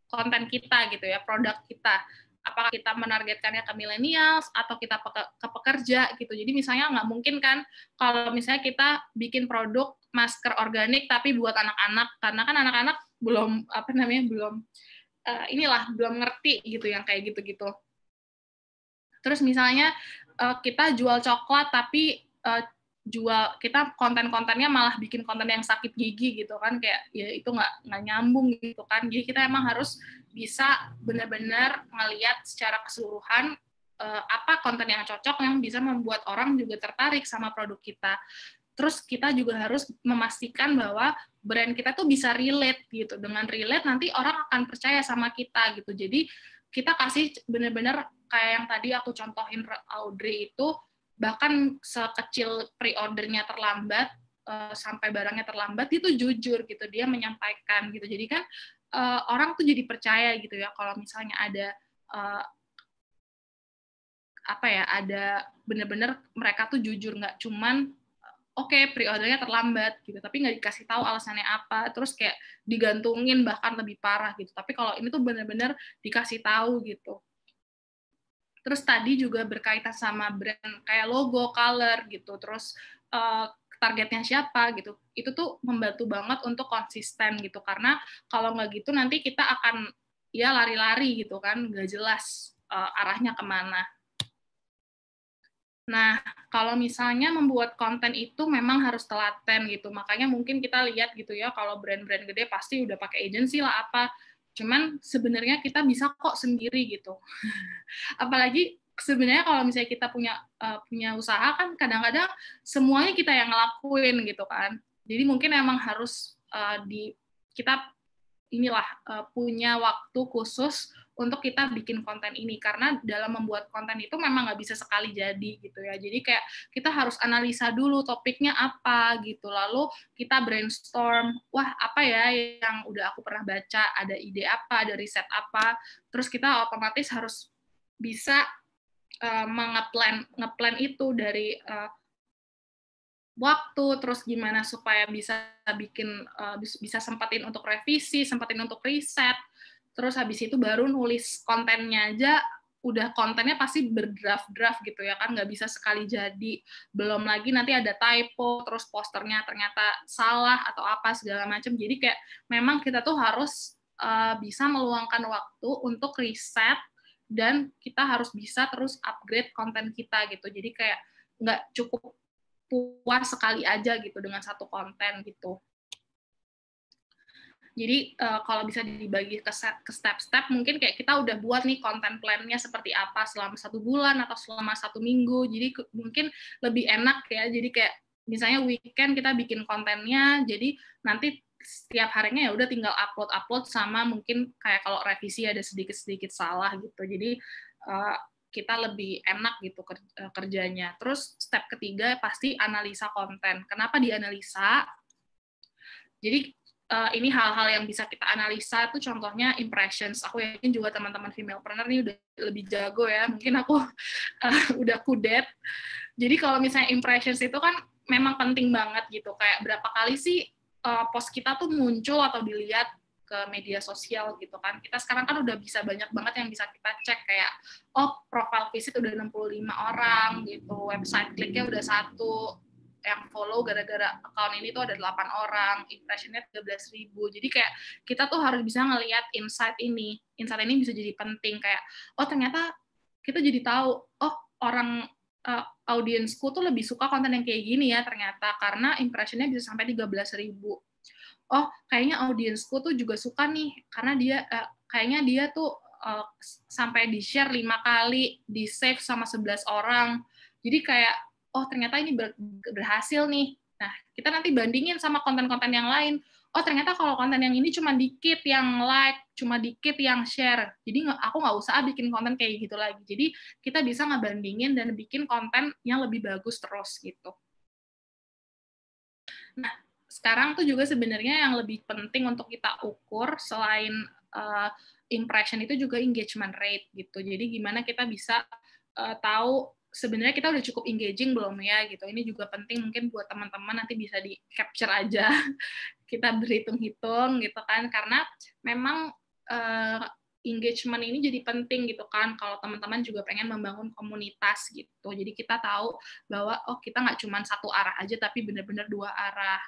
konten kita gitu ya, produk kita. Apakah kita menargetkannya ke millennials atau kita ke pekerja gitu. Jadi misalnya nggak mungkin kan kalau misalnya kita bikin produk masker organik tapi buat anak-anak, karena kan anak-anak belum belum ngerti gitu yang kayak gitu-gitu. Terus misalnya kita jual coklat tapi kita konten-kontennya malah bikin konten yang sakit gigi gitu kan, kayak ya itu nggak nyambung gitu kan. Jadi kita emang harus bisa benar-benar ngelihat secara keseluruhan apa konten yang cocok yang bisa membuat orang juga tertarik sama produk kita. Terus kita juga harus memastikan bahwa brand kita tuh bisa relate gitu. Dengan relate nanti orang akan percaya sama kita gitu. Jadi kita kasih benar-benar kayak yang tadi aku contohin Audrey itu, bahkan sekecil pre-ordernya terlambat sampai barangnya terlambat, itu jujur gitu, dia menyampaikan gitu. Jadi kan orang tuh jadi percaya gitu ya kalau misalnya ada ada benar-benar mereka tuh jujur, nggak cuman oke, pre-ordernya terlambat gitu, tapi nggak dikasih tahu alasannya apa, terus kayak digantungin bahkan lebih parah gitu. Tapi kalau ini tuh benar-benar dikasih tahu gitu. Terus tadi juga berkaitan sama brand kayak logo, color gitu, terus targetnya siapa gitu. Itu tuh membantu banget untuk konsisten gitu, karena kalau nggak gitu nanti kita akan ya lari-lari gitu kan, nggak jelas arahnya kemana. Nah, kalau misalnya membuat konten itu memang harus telaten gitu, makanya mungkin kita lihat gitu ya, kalau brand-brand gede pasti udah pakai agency lah apa, cuman sebenarnya kita bisa kok sendiri gitu. Apalagi sebenarnya kalau misalnya kita punya usaha kan kadang-kadang semuanya kita yang ngelakuin gitu kan. Jadi mungkin emang harus kita punya waktu khusus untuk kita bikin konten ini, karena dalam membuat konten itu memang nggak bisa sekali jadi gitu ya. Jadi kayak kita harus analisa dulu topiknya apa gitu, lalu kita brainstorm, wah apa ya yang udah aku pernah baca, ada ide apa, ada riset apa, terus kita otomatis harus bisa ngeplan itu dari waktu, terus gimana supaya bisa bikin bisa sempatin untuk revisi, sempatin untuk riset, Terus habis itu baru nulis kontennya aja, udah kontennya pasti berdraft-draft gitu ya kan, nggak bisa sekali jadi. Belum lagi nanti ada typo, terus posternya ternyata salah atau apa segala macam. Jadi kayak memang kita tuh harus bisa meluangkan waktu untuk riset, dan kita harus bisa terus upgrade konten kita gitu. Jadi kayak nggak cukup puas sekali aja gitu dengan satu konten gitu. Jadi kalau bisa dibagi ke step-step, mungkin kayak kita udah buat nih konten plan-nya seperti apa selama 1 bulan atau selama 1 minggu. Jadi mungkin lebih enak ya. Jadi kayak misalnya weekend kita bikin kontennya, jadi nanti setiap harinya ya udah tinggal upload sama mungkin kayak kalau revisi ada sedikit-sedikit salah gitu. Jadi kita lebih enak gitu kerjanya. Terus step ketiga pasti analisa konten. Kenapa dianalisa? Jadi ini hal-hal yang bisa kita analisa tuh contohnya impressions. Aku yakin juga teman-teman femalepreneur nih udah lebih jago ya. Mungkin aku udah kudet. Jadi kalau misalnya impressions itu kan memang penting banget gitu. Kayak berapa kali sih post kita tuh muncul atau dilihat ke media sosial gitu kan. Kita sekarang kan udah bisa banyak banget yang bisa kita cek kayak profile visit udah 65 orang gitu. Website kliknya udah 1. Yang follow gara-gara account ini tuh ada 8 orang, impressionnya 13.000. Jadi kayak kita tuh harus bisa ngelihat insight ini. Insight ini bisa jadi penting kayak ternyata kita jadi tahu orang audiensku tuh lebih suka konten yang kayak gini ya ternyata karena impressionnya bisa sampai 13.000. Kayaknya audiensku tuh juga suka nih karena dia kayaknya dia tuh sampai di-share 5 kali, di-save sama 11 orang. Jadi kayak ternyata ini berhasil nih. Nah, kita nanti bandingin sama konten-konten yang lain. Ternyata kalau konten yang ini cuma dikit yang like, cuma dikit yang share. Jadi aku nggak usah bikin konten kayak gitu lagi. Jadi kita bisa ngebandingin dan bikin konten yang lebih bagus terus gitu. Nah, sekarang tuh juga sebenarnya yang lebih penting untuk kita ukur selain impression itu juga engagement rate gitu. Jadi gimana kita bisa tahu sebenarnya kita udah cukup engaging belum ya gitu. Ini juga penting mungkin buat teman-teman nanti bisa di capture aja. Kita berhitung-hitung gitu kan karena memang engagement ini jadi penting gitu kan kalau teman-teman juga pengen membangun komunitas gitu. Jadi kita tahu bahwa kita nggak cuma satu arah aja tapi benar-benar 2 arah.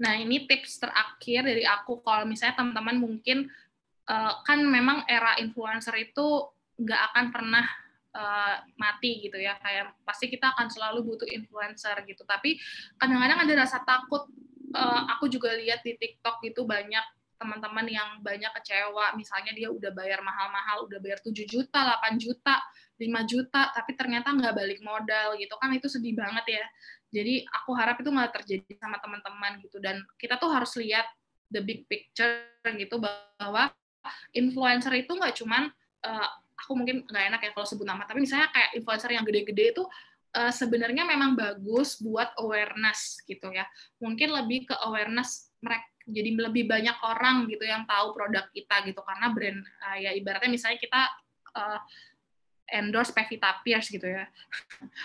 Nah, ini tips terakhir dari aku kalau misalnya teman-teman mungkin kan memang era influencer itu nggak akan pernah mati gitu ya, kayak pasti kita akan selalu butuh influencer gitu, tapi kadang-kadang ada rasa takut. Aku juga lihat di TikTok gitu banyak teman-teman yang banyak kecewa, misalnya dia udah bayar mahal-mahal, udah bayar 7 juta, 8 juta, 5 juta, tapi ternyata nggak balik modal gitu kan, itu sedih banget ya. Jadi aku harap itu nggak terjadi sama teman-teman gitu, dan kita tuh harus lihat the big picture gitu, bahwa influencer itu nggak cuman aku mungkin nggak enak ya kalau sebut nama, tapi misalnya kayak influencer yang gede-gede itu sebenarnya memang bagus buat awareness gitu ya. Mungkin lebih ke awareness mereka, jadi lebih banyak orang gitu yang tahu produk kita gitu, karena brand ya ibaratnya misalnya kita endorse Pevita Pierce gitu ya,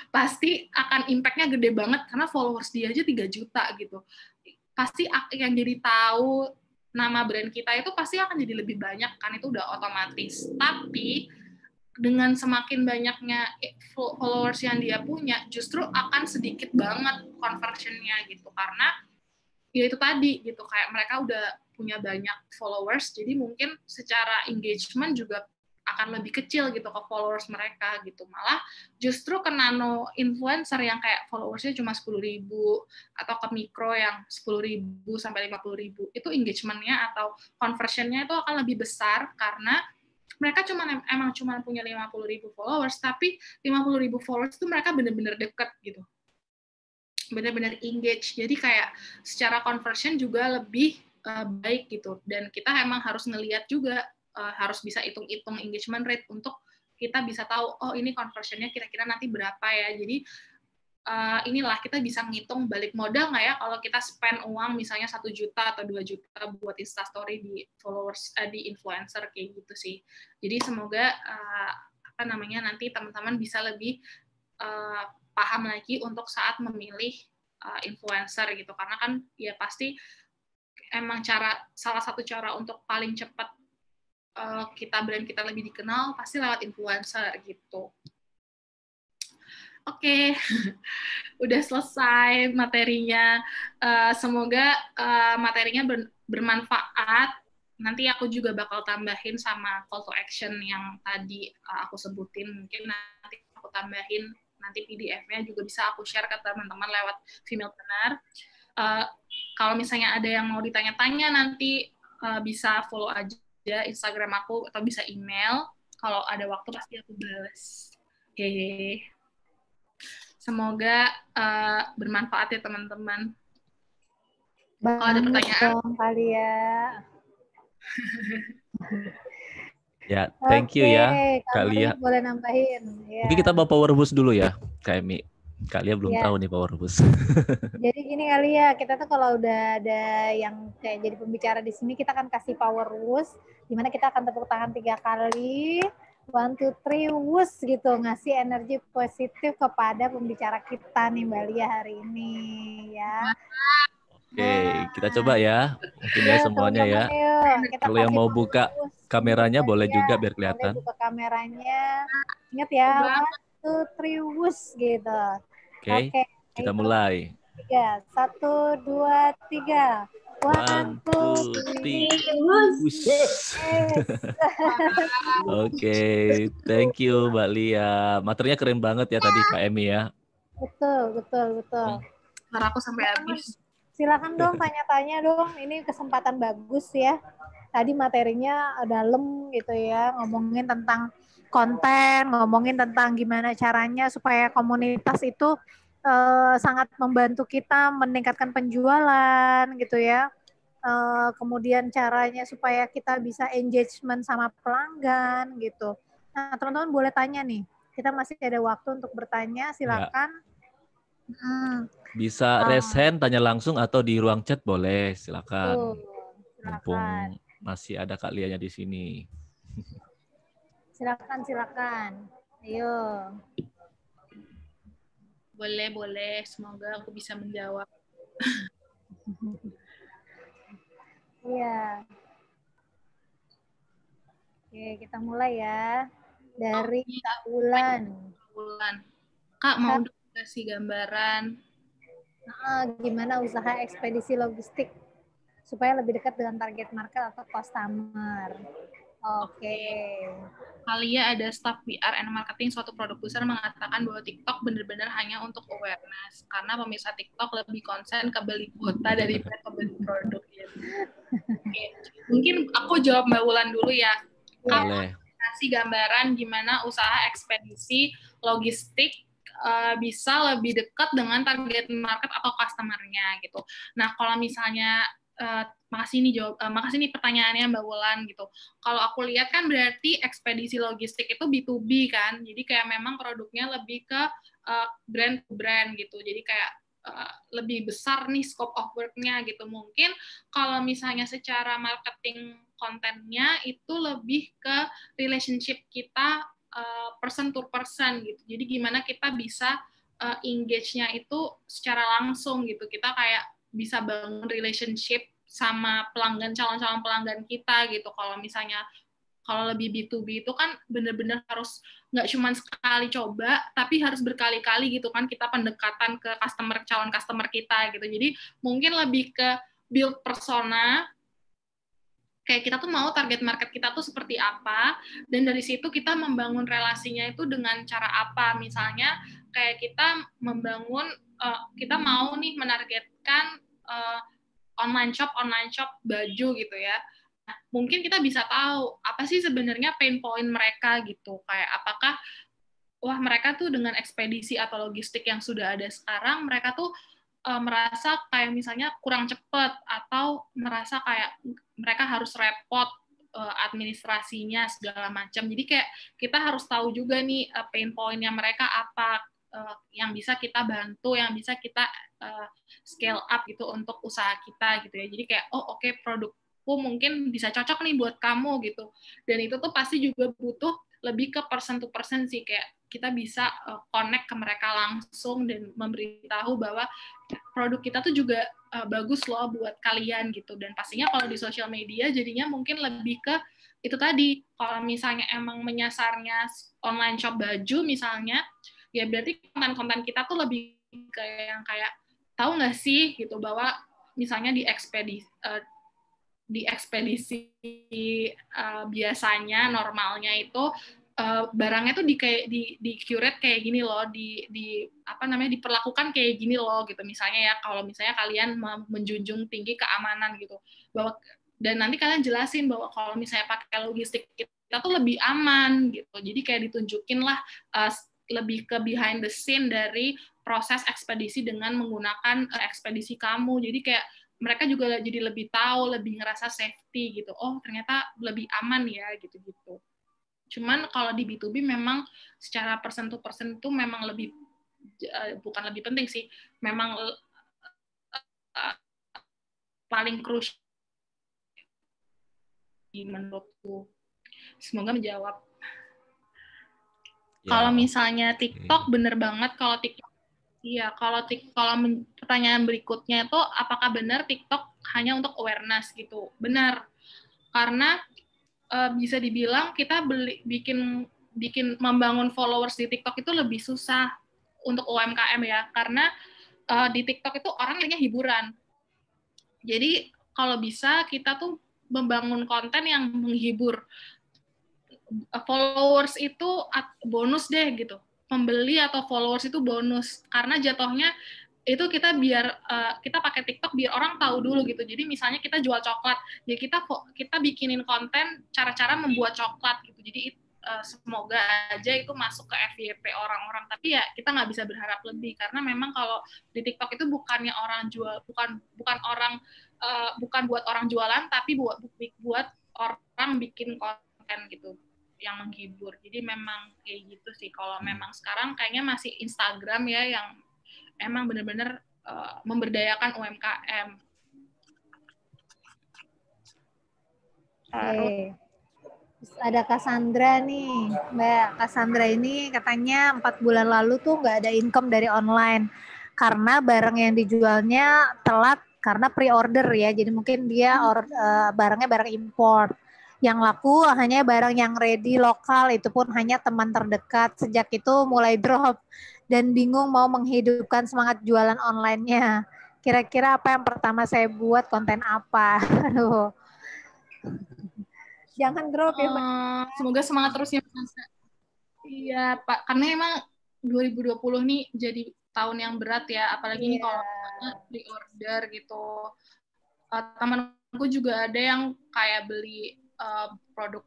pasti akan impact-nya gede banget karena followers dia aja 3 juta gitu. Pasti yang jadi tahu nama brand kita itu pasti akan jadi lebih banyak kan, itu udah otomatis. Tapi dengan semakin banyaknya followers yang dia punya, justru akan sedikit banget conversion-nya gitu, karena ya itu tadi gitu, kayak mereka udah punya banyak followers, jadi mungkin secara engagement juga akan lebih kecil gitu ke followers mereka gitu. Malah justru ke nano influencer yang kayak followersnya cuma 10.000 atau ke mikro yang 10.000 sampai 50.000, itu engagement-nya atau conversion-nya itu akan lebih besar karena mereka emang cuma punya 50.000 followers, tapi 50.000 followers itu mereka benar-benar deket gitu, benar-benar engage. Jadi kayak secara conversion juga lebih baik gitu. Dan kita emang harus ngelihat juga, harus bisa hitung-hitung engagement rate untuk kita bisa tahu, ini conversion-nya kira-kira nanti berapa ya. Jadi inilah kita bisa ngitung balik modal nggak ya kalau kita spend uang misalnya 1 juta atau 2 juta buat Instastory di followers di influencer kayak gitu sih. Jadi semoga nanti teman-teman bisa lebih paham lagi untuk saat memilih influencer gitu, karena kan ya pasti emang salah satu cara untuk paling cepat brand kita lebih dikenal pasti lewat influencer gitu. Oke, udah selesai materinya. Semoga materinya bermanfaat. Nanti aku juga bakal tambahin sama call to action yang tadi aku sebutin. Mungkin nanti aku tambahin, nanti PDF-nya juga bisa aku share ke teman-teman lewat Female-Planner. Kalau misalnya ada yang mau ditanya-tanya nanti bisa follow aja Instagram aku atau bisa email. Kalau ada waktu pasti aku balas. Hehehe. Semoga bermanfaat ya teman-teman. Kalau ada pertanyaan, kali ya. Ya, thank you ya, Kak Lia. Boleh nambahin. Ya. Mungkin kita bawa power boost dulu ya, Kak Emi. Kak Lia belum tahu nih power boost. Jadi gini kali ya, kita tuh kalau udah ada yang kayak jadi pembicara di sini, kita akan kasih power boost, dimana kita akan tepuk tangan 3 kali. 1, 2, 3, wuss gitu, ngasih energi positif kepada pembicara kita nih Mbak Lia hari ini ya. Oke, kita coba ya. Mungkin ya semuanya ya. Kalau yang mau buka kameranya boleh juga biar kelihatan. Boleh buka kameranya. Ingat ya, 1, 2, 3, wuss gitu. Oke, kita mulai. 1, 2, 3. 1, 2, 3. Oke, thank you Mbak Lia. Materinya keren banget ya tadi Kak Emi ya. Betul. ntar aku sampai habis. Silakan dong tanya-tanya dong. Ini kesempatan bagus ya. Tadi materinya dalam gitu ya, ngomongin tentang konten, ngomongin tentang gimana caranya supaya komunitas itu sangat membantu kita meningkatkan penjualan gitu ya. Kemudian caranya supaya kita bisa engagement sama pelanggan gitu. Nah, teman-teman boleh tanya nih. Kita masih ada waktu untuk bertanya, silakan. Ya. Bisa raise hand, tanya langsung atau di ruang chat boleh, silakan. Mumpung masih ada Kak Lianya di sini. Silakan. Ayo. Boleh. Semoga aku bisa menjawab. Iya. Oke, kita mulai ya. Dari Kak Wulan. Kak, mau kasih gambaran gimana usaha ekspedisi logistik supaya lebih dekat dengan target market atau customer. Oke. Kalia ada staff PR and marketing suatu produk besar mengatakan bahwa TikTok benar-benar hanya untuk awareness karena pemirsa TikTok lebih konsen ke beli kuota daripada beli produk. Oke. Mungkin aku jawab Mbak Wulan dulu ya. Boleh. Kasih gambaran gimana usaha ekspedisi logistik bisa lebih dekat dengan target market atau customer-nya gitu. Nah, kalau misalnya makasih nih pertanyaannya Mbak Wulan gitu. Kalau aku lihat kan berarti ekspedisi logistik itu B2B kan. Jadi kayak memang produknya lebih ke brand to brand gitu. Jadi kayak lebih besar nih scope of work-nya gitu. Mungkin kalau misalnya secara marketing kontennya itu lebih ke relationship kita person to person gitu. Jadi gimana kita bisa engage-nya itu secara langsung gitu. Kita kayak bisa bangun relationship sama calon-calon pelanggan kita gitu. Kalau lebih B2B itu kan benar-benar harus nggak cuma sekali coba, tapi harus berkali-kali gitu kan kita pendekatan ke calon customer kita gitu. Jadi mungkin lebih ke build persona, kayak kita tuh mau target market kita tuh seperti apa, dan dari situ kita membangun relasinya itu dengan cara apa. Misalnya kayak kita kita mau nih menargetkan online shop baju gitu ya. Nah, mungkin kita bisa tahu apa sih sebenarnya pain point mereka gitu. Kayak apakah mereka tuh dengan ekspedisi atau logistik yang sudah ada sekarang, mereka tuh merasa kayak misalnya kurang cepat atau merasa kayak mereka harus repot administrasinya segala macam. Jadi kayak kita harus tahu juga nih pain point-nya mereka apa, yang bisa kita bantu, yang bisa kita scale up gitu untuk usaha kita gitu ya. Jadi kayak produkku mungkin bisa cocok nih buat kamu gitu. Dan itu tuh pasti juga butuh lebih ke person to person sih, kayak kita bisa connect ke mereka langsung dan memberitahu bahwa produk kita tuh juga bagus loh buat kalian gitu. Dan pastinya kalau di sosial media jadinya mungkin lebih ke itu tadi, kalau misalnya emang menyasarnya online shop baju misalnya, ya berarti konten-konten kita tuh lebih kayak yang kayak tahu nggak sih gitu bahwa misalnya di ekspedisi biasanya normalnya itu barangnya tuh di curate kayak gini loh, di apa namanya, diperlakukan kayak gini loh gitu. Misalnya ya, kalau misalnya kalian menjunjung tinggi keamanan gitu, bahwa dan nanti kalian jelasin bahwa kalau misalnya pakai logistik kita tuh lebih aman gitu. Jadi kayak ditunjukin lah lebih ke behind the scene dari proses ekspedisi dengan menggunakan ekspedisi kamu. Jadi kayak mereka juga jadi lebih tahu, lebih ngerasa safety gitu. Oh, ternyata lebih aman ya gitu-gitu. Cuman kalau di B2B memang secara person to person itu memang lebih, bukan lebih penting sih, memang paling krusial menurutku. Semoga menjawab. Ya. Kalau misalnya TikTok, bener banget kalau TikTok. Iya, kalau pertanyaan berikutnya itu apakah benar TikTok hanya untuk awareness gitu? Benar. Karena bisa dibilang kita bikin membangun followers di TikTok itu lebih susah untuk UMKM ya, karena di TikTok itu orang lihatnya hiburan. Jadi kalau bisa kita tuh membangun konten yang menghibur. Followers itu bonus deh gitu. Pembeli atau followers itu bonus, karena jatuhnya itu kita kita pakai TikTok biar orang tahu dulu gitu. Jadi misalnya kita jual coklat, ya kita bikinin konten cara-cara membuat coklat gitu. Jadi semoga aja itu masuk ke FYP orang-orang. Tapi ya kita nggak bisa berharap lebih, karena memang kalau di TikTok itu bukannya orang jual, bukan buat orang jualan, tapi buat orang bikin konten gitu yang menghibur. Jadi memang kayak gitu sih. Kalau memang sekarang kayaknya masih Instagram ya yang emang benar-benar memberdayakan UMKM. Terus ada Cassandra nih, Mbak Cassandra ini katanya 4 bulan lalu tuh nggak ada income dari online karena barang yang dijualnya telat karena pre-order ya. Jadi mungkin dia barangnya barang import. Yang laku hanya barang yang ready lokal, itu pun hanya teman terdekat. Sejak itu mulai drop dan bingung mau menghidupkan semangat jualan online-nya. Kira-kira apa yang pertama saya buat, konten apa? Aduh. Jangan drop ya, Mbak. Semoga semangat terus ya, Mas. Iya, Pak. Karena emang 2020 nih jadi tahun yang berat ya, apalagi nih kalau pre-order gitu. Temanku juga ada yang kayak beli produk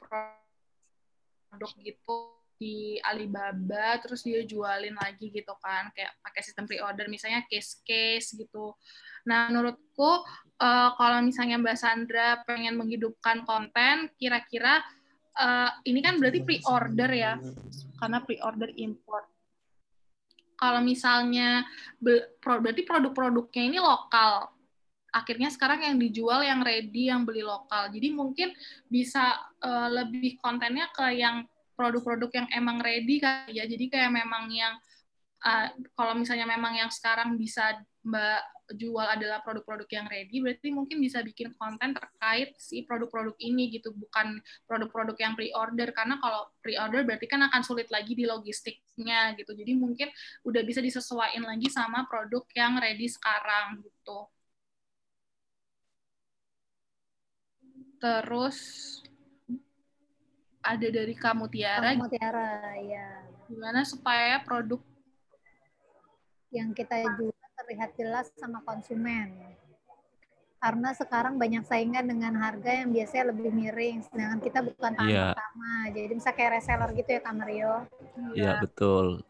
gitu di Alibaba, terus dia jualin lagi gitu kan, kayak pakai sistem pre-order, misalnya case-case gitu. Nah, menurutku kalau misalnya Mbak Sandra pengen menghidupkan konten, kira-kira ini kan berarti pre-order ya, karena pre-order import. Kalau misalnya berarti produk-produknya ini lokal. Akhirnya sekarang yang dijual yang ready, yang beli lokal. Jadi mungkin bisa lebih kontennya ke yang produk-produk yang emang ready kan ya. Jadi kayak memang yang kalau misalnya memang yang sekarang bisa Mbak jual adalah produk-produk yang ready, berarti mungkin bisa bikin konten terkait si produk-produk ini gitu, bukan produk-produk yang pre-order, karena kalau pre-order berarti kan akan sulit lagi di logistiknya gitu. Jadi mungkin udah bisa disesuaikan lagi sama produk yang ready sekarang gitu. Terus ada dari Kamu Tiara. Kamu Tiara, ya. Gimana supaya produk yang kita jual terlihat jelas sama konsumen. Karena sekarang banyak saingan dengan harga yang biasanya lebih miring, sedangkan kita bukan tahun pertama. Jadi bisa kayak reseller gitu ya, Kak Mario. Iya, betul.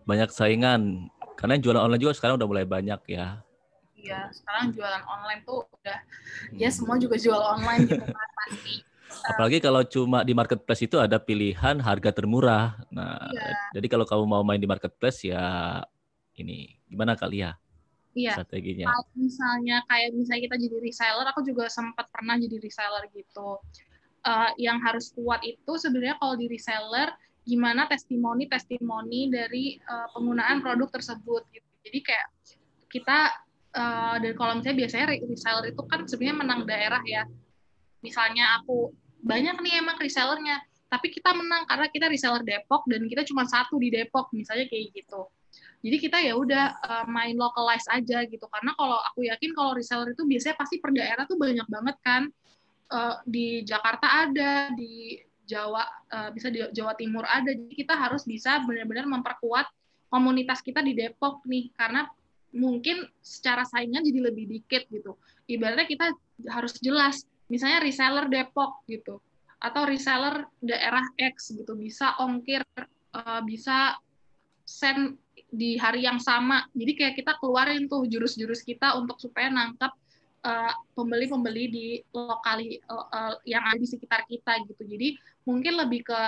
Banyak saingan. Karena jualan online juga sekarang udah mulai banyak ya. Iya, sekarang jualan online tuh udah, ya semua juga jual online gitu kan pasti. Apalagi kalau cuma di marketplace itu ada pilihan harga termurah. Nah, jadi kalau kamu mau main di marketplace ya ini gimana kali ya strateginya? Kalau misalnya kita jadi reseller, aku juga sempat pernah jadi reseller gitu. Yang harus kuat itu sebenarnya kalau di reseller gimana testimoni dari penggunaan produk tersebut gitu. Jadi kayak kita dan kalau misalnya biasanya reseller itu kan sebenarnya menang daerah ya. Misalnya aku banyak nih emang resellernya, tapi kita menang karena kita reseller Depok dan kita cuma satu di Depok, misalnya kayak gitu. Jadi kita ya udah main localize aja gitu, karena kalau aku yakin kalau reseller itu biasanya pasti per daerah tuh banyak banget kan. Di Jakarta ada, di Jawa bisa di Jawa Timur ada. Jadi kita harus bisa benar-benar memperkuat komunitas kita di Depok nih, karena mungkin secara saingan jadi lebih dikit gitu. Ibaratnya kita harus jelas, misalnya reseller Depok gitu, atau reseller daerah X gitu, bisa ongkir, bisa send di hari yang sama. Jadi kayak kita keluarin tuh jurus-jurus kita untuk supaya nangkep pembeli-pembeli di yang ada di sekitar kita gitu. Jadi mungkin lebih ke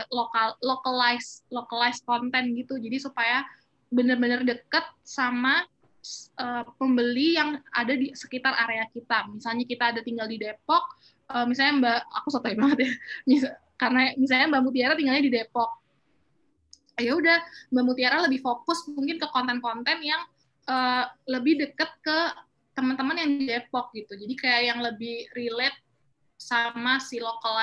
localize konten gitu. Jadi supaya benar-benar dekat sama pembeli yang ada di sekitar area kita. Misalnya kita ada tinggal di Depok, misalnya aku sotoy banget ya, karena misalnya Mbak Mutiara tinggalnya di Depok. Ya udah, Mbak Mutiara lebih fokus mungkin ke konten-konten yang lebih dekat ke teman-teman yang di Depok gitu. Jadi kayak yang lebih relate sama si local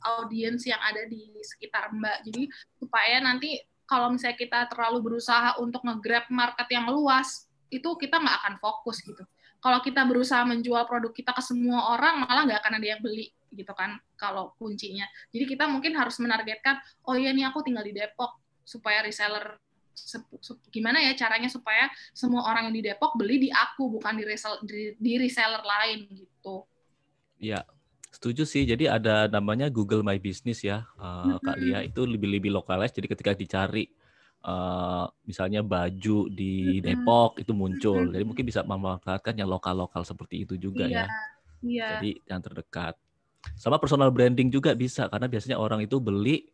audience yang ada di sekitar Mbak. Jadi supaya nanti kalau misalnya kita terlalu berusaha untuk nge-grab market yang luas, itu kita nggak akan fokus gitu. Kalau kita berusaha menjual produk kita ke semua orang, malah nggak akan ada yang beli gitu kan, kalau kuncinya. Jadi kita mungkin harus menargetkan, oh iya nih aku tinggal di Depok, supaya reseller, gimana ya caranya supaya semua orang yang di Depok beli di aku, bukan di reseller lain gitu. Iya, setuju sih. Jadi ada namanya Google My Business ya, Kak Lia, itu lebih localize. Jadi ketika dicari, misalnya baju di Depok itu muncul. Jadi mungkin bisa memanfaatkan yang lokal-lokal seperti itu juga ya. Iya. Jadi yang terdekat. Sama personal branding juga bisa, karena biasanya orang itu beli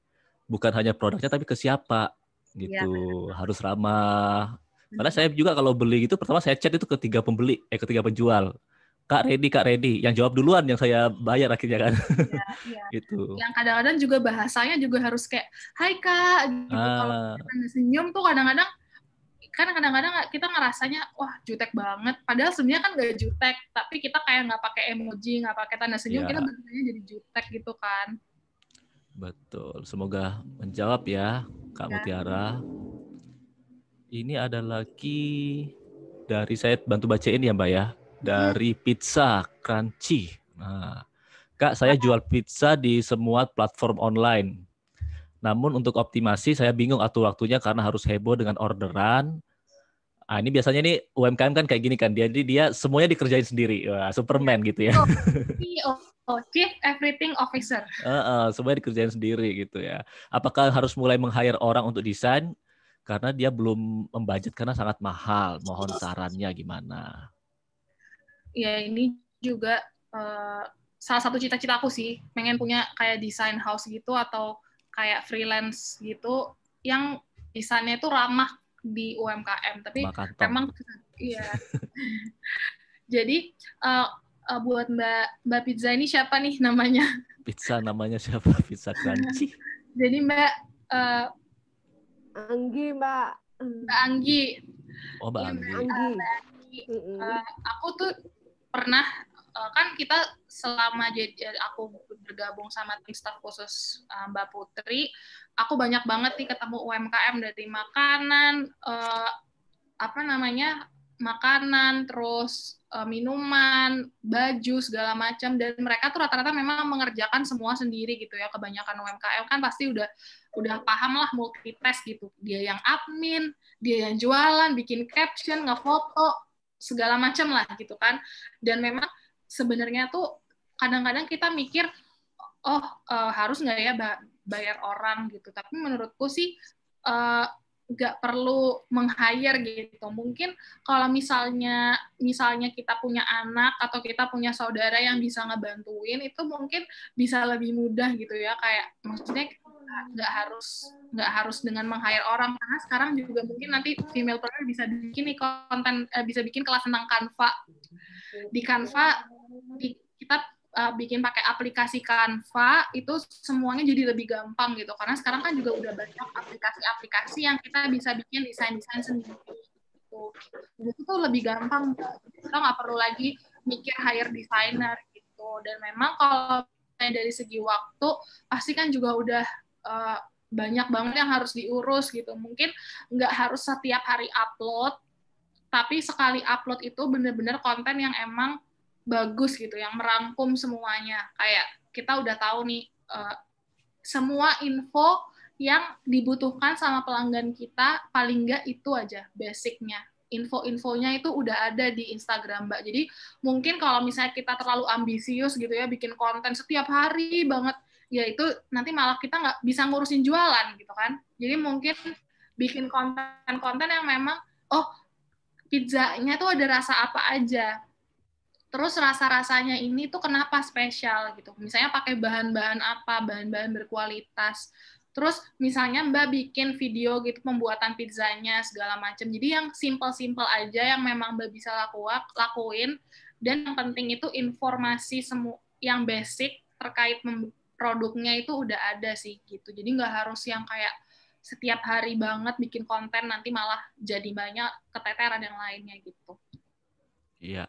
bukan hanya produknya tapi ke siapa gitu. Harus ramah. Karena saya juga kalau beli gitu pertama saya chat itu ketiga penjual. Kak ready. Yang jawab duluan yang saya bayar akhirnya kan. Iya. Gitu. Yang kadang-kadang juga bahasanya juga harus kayak, hai Kak, gitu. Kalau kita senyum tuh kadang-kadang kita ngerasanya wah jutek banget, padahal sebenarnya kan nggak jutek, tapi kita kayak nggak pakai emoji, nggak pakai tanda senyum, kita bentuknya jadi jutek gitu kan. Betul, semoga menjawab ya Kak Mutiara. Ini ada lagi dari saya bantu bacain ya Mbak ya, dari Pizza Crunchy. Nah, Kak, saya jual pizza di semua platform online. Namun untuk optimasi saya bingung atur waktunya karena harus heboh dengan orderan. Ini biasanya nih UMKM kan kayak gini kan, dia semuanya dikerjain sendiri. Wah, Superman gitu ya. Chief Everything Officer. Semuanya dikerjain sendiri gitu ya. Apakah harus mulai meng-hire orang untuk desain? Karena dia belum membudget karena sangat mahal. Mohon sarannya gimana? Ya ini juga salah satu cita-cita aku sih, pengen punya kayak design house gitu atau kayak freelance gitu yang desainnya itu ramah di UMKM. Tapi memang iya. Jadi buat Mbak Pizza ini siapa nih namanya? Pizza namanya siapa? Pizza Crunchy. Jadi Mbak Anggi, Mbak Anggi. Oh, Mbak Anggi. Aku tuh pernah kan kita selama aku bergabung sama tim staf khusus Mbak Putri, aku banyak banget nih ketemu UMKM dari makanan, makanan, terus minuman, baju, segala macam, dan mereka tuh rata-rata memang mengerjakan semua sendiri gitu ya. Kebanyakan UMKM kan pasti udah paham lah multitask gitu. Dia yang admin, dia yang jualan, bikin caption, ngefoto, segala macam lah gitu kan. Dan memang sebenarnya tuh kadang-kadang kita mikir, harus nggak ya bayar orang gitu. Tapi menurutku sih nggak perlu meng-hire gitu. Mungkin kalau misalnya kita punya anak atau kita punya saudara yang bisa ngebantuin, itu mungkin bisa lebih mudah gitu ya. Kayak maksudnya nggak harus dengan meng-hire orang, karena sekarang juga mungkin nanti female planner bisa bikin nih konten, bisa bikin kelas tentang Canva. Di Canva kita bikin pakai aplikasi Canva, itu semuanya jadi lebih gampang gitu. Karena sekarang kan juga udah banyak aplikasi-aplikasi yang kita bisa bikin desain-desain sendiri. Gitu. Jadi itu tuh lebih gampang. Kita nggak perlu lagi mikir hire designer gitu. Dan memang kalau dari segi waktu, pasti kan juga udah banyak banget yang harus diurus gitu. Mungkin nggak harus setiap hari upload, tapi sekali upload itu benar-benar konten yang emang bagus gitu, yang merangkum semuanya. Kayak kita udah tahu nih, semua info yang dibutuhkan sama pelanggan kita, paling nggak itu aja basicnya. Info-infonya itu udah ada di Instagram, Mbak. Jadi mungkin kalau misalnya kita terlalu ambisius gitu ya, bikin konten setiap hari banget, ya itu nanti malah kita nggak bisa ngurusin jualan gitu kan. Jadi mungkin bikin konten-konten yang memang, oh pizzanya tuh ada rasa apa aja. Terus rasa-rasanya ini tuh kenapa spesial gitu. Misalnya pakai bahan-bahan apa, bahan-bahan berkualitas. Terus misalnya Mbak bikin video gitu pembuatan pizzanya segala macam. Jadi yang simple-simple aja yang memang Mbak bisa lakuin, dan yang penting itu informasi yang basic terkait produknya itu udah ada sih gitu. Jadi nggak harus yang kayak setiap hari banget bikin konten, nanti malah jadi banyak keteteran yang lainnya gitu. Iya.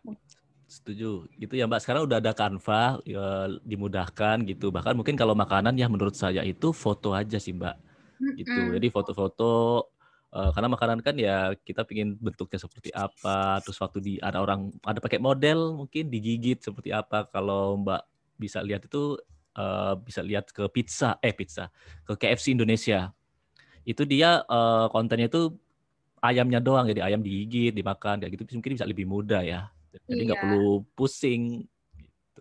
Setuju. Gitu ya Mbak. Sekarang udah ada Canva, ya, dimudahkan gitu. Bahkan mungkin kalau makanan ya menurut saya itu foto aja sih Mbak. Gitu. Jadi foto-foto, karena makanan kan ya kita pingin bentuknya seperti apa. Terus waktu ada pakai model mungkin digigit seperti apa. Kalau Mbak bisa lihat itu, bisa lihat ke pizza, ke KFC Indonesia. Itu dia kontennya itu ayamnya doang. Jadi ayam digigit, dimakan kayak gitu. Mungkin bisa lebih mudah ya. Jadi nggak perlu pusing. Gitu.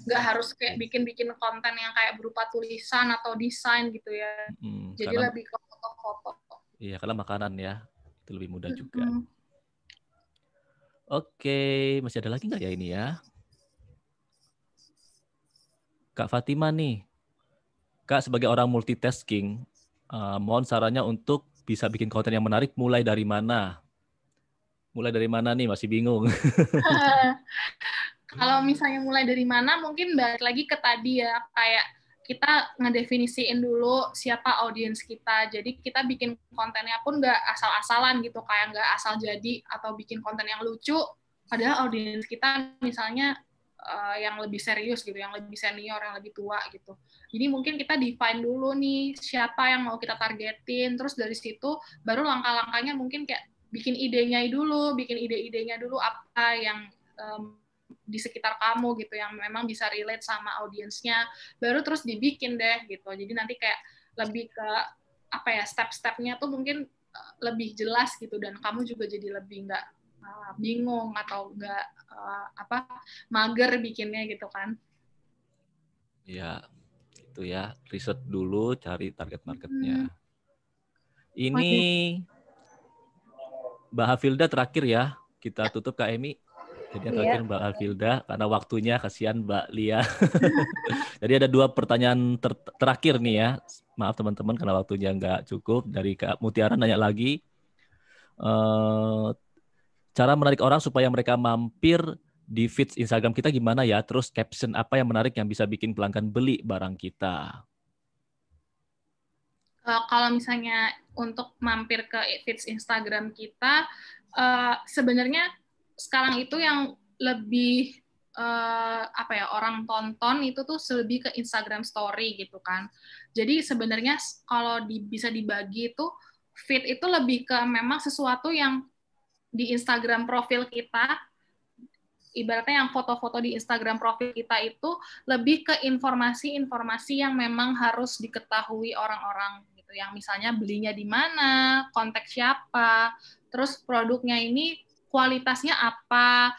Nggak harus kayak bikin konten yang kayak berupa tulisan atau desain gitu ya. Jadi lebih ke foto-foto. Iya, karena makanan ya. Itu lebih mudah juga. Oke, masih ada lagi nggak ya ini ya? Kak Fatima nih. Kak, sebagai orang multitasking, mohon sarannya untuk bisa bikin konten yang menarik mulai dari mana? Mulai dari mana nih? Masih bingung. Kalau misalnya mulai dari mana, mungkin balik lagi ke tadi ya, kayak kita ngedefinisiin dulu siapa audiens kita. Jadi kita bikin kontennya pun nggak asal-asalan gitu, kayak nggak asal jadi atau bikin konten yang lucu, padahal audiens kita misalnya yang lebih serius gitu, yang lebih senior, yang lebih tua gitu. Jadi mungkin kita define dulu nih siapa yang mau kita targetin, terus dari situ baru langkah-langkahnya mungkin kayak bikin ide-idenya dulu apa yang di sekitar kamu gitu yang memang bisa relate sama audiensnya, baru terus dibikin deh gitu. Jadi nanti kayak lebih ke apa ya, step-stepnya tuh mungkin lebih jelas gitu, dan kamu juga jadi lebih nggak bingung atau nggak mager bikinnya gitu kan. Iya, itu ya, riset dulu, cari target marketnya. Ini Mbak Hafilda terakhir ya, kita tutup Kak Emi. Jadi yang terakhir Mbak Hafilda, karena waktunya kasihan Mbak Lia. Jadi ada 2 pertanyaan terakhir nih ya. Maaf teman-teman karena waktunya nggak cukup. Dari Kak Mutiara nanya lagi, cara menarik orang supaya mereka mampir di feed Instagram kita gimana ya? Terus caption apa yang menarik yang bisa bikin pelanggan beli barang kita? Kalau misalnya untuk mampir ke feeds Instagram kita, sebenarnya sekarang itu yang lebih orang tonton itu tuh lebih ke Instagram Story gitu kan. Jadi sebenarnya kalau bisa dibagi itu feed itu lebih ke memang sesuatu yang di Instagram profil kita, ibaratnya yang foto-foto di Instagram profil kita itu lebih ke informasi-informasi yang memang harus diketahui orang-orang gitu, yang misalnya belinya di mana, kontak siapa, terus produknya ini kualitasnya apa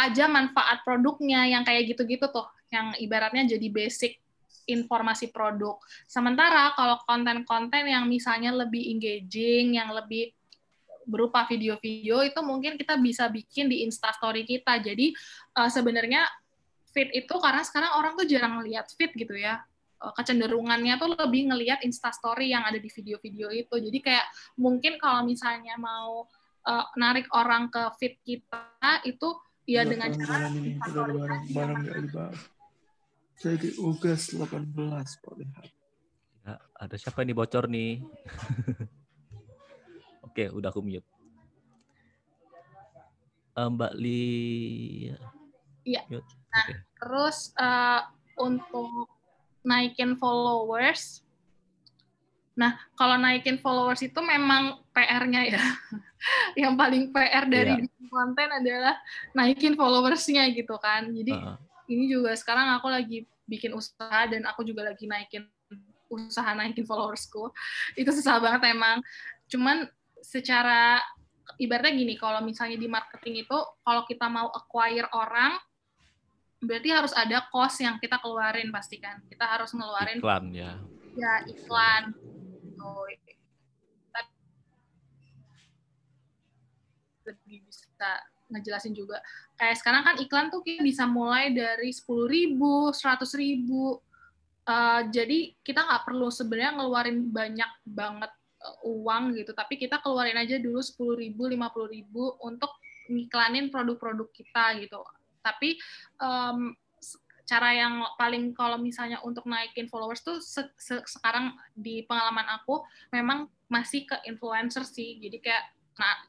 aja manfaat produknya, yang kayak gitu-gitu tuh, yang ibaratnya jadi basic informasi produk. Sementara kalau konten-konten yang misalnya lebih engaging, yang lebih berupa video-video, itu mungkin kita bisa bikin di Instastory kita. Jadi sebenarnya feed itu, karena sekarang orang tuh jarang ngelihat feed gitu ya, kecenderungannya tuh lebih ngelihat Instastory yang ada di video-video itu. Jadi kayak mungkin kalau misalnya mau narik orang ke feed kita, itu ya Udah dengan cara langganan ini, udah ada barang-barang di Alibaba. Jadi UGAS 18, Pak lihat. Ya, ada siapa ini bocor nih? Oke, udah aku mute. Mbak Li. Iya. Mute. Nah, Oke. terus untuk naikin followers. Nah, kalau naikin followers itu memang PR-nya ya. Yang paling PR dari Iya. bikin konten adalah naikin followers-nya gitu kan. Jadi ini juga sekarang aku lagi bikin usaha dan aku juga lagi naikin followersku. Itu susah banget emang. Cuman secara ibaratnya gini, kalau misalnya di marketing itu kalau kita mau acquire orang, berarti harus ada cost yang kita keluarin pasti kan. Kita harus ngeluarin iklan ya. Ya, iklan. Gitu. Lebih bisa ngejelasin juga. Kayak sekarang kan iklan tuh kita bisa mulai dari 10.000, 100.000. Jadi kita nggak perlu sebenarnya ngeluarin banyak banget uang gitu, tapi kita keluarin aja dulu 10.000, 50.000 untuk ngiklanin produk-produk kita gitu. Tapi cara yang paling kalau misalnya untuk naikin followers tuh sekarang di pengalaman aku memang masih ke influencer sih. Jadi kayak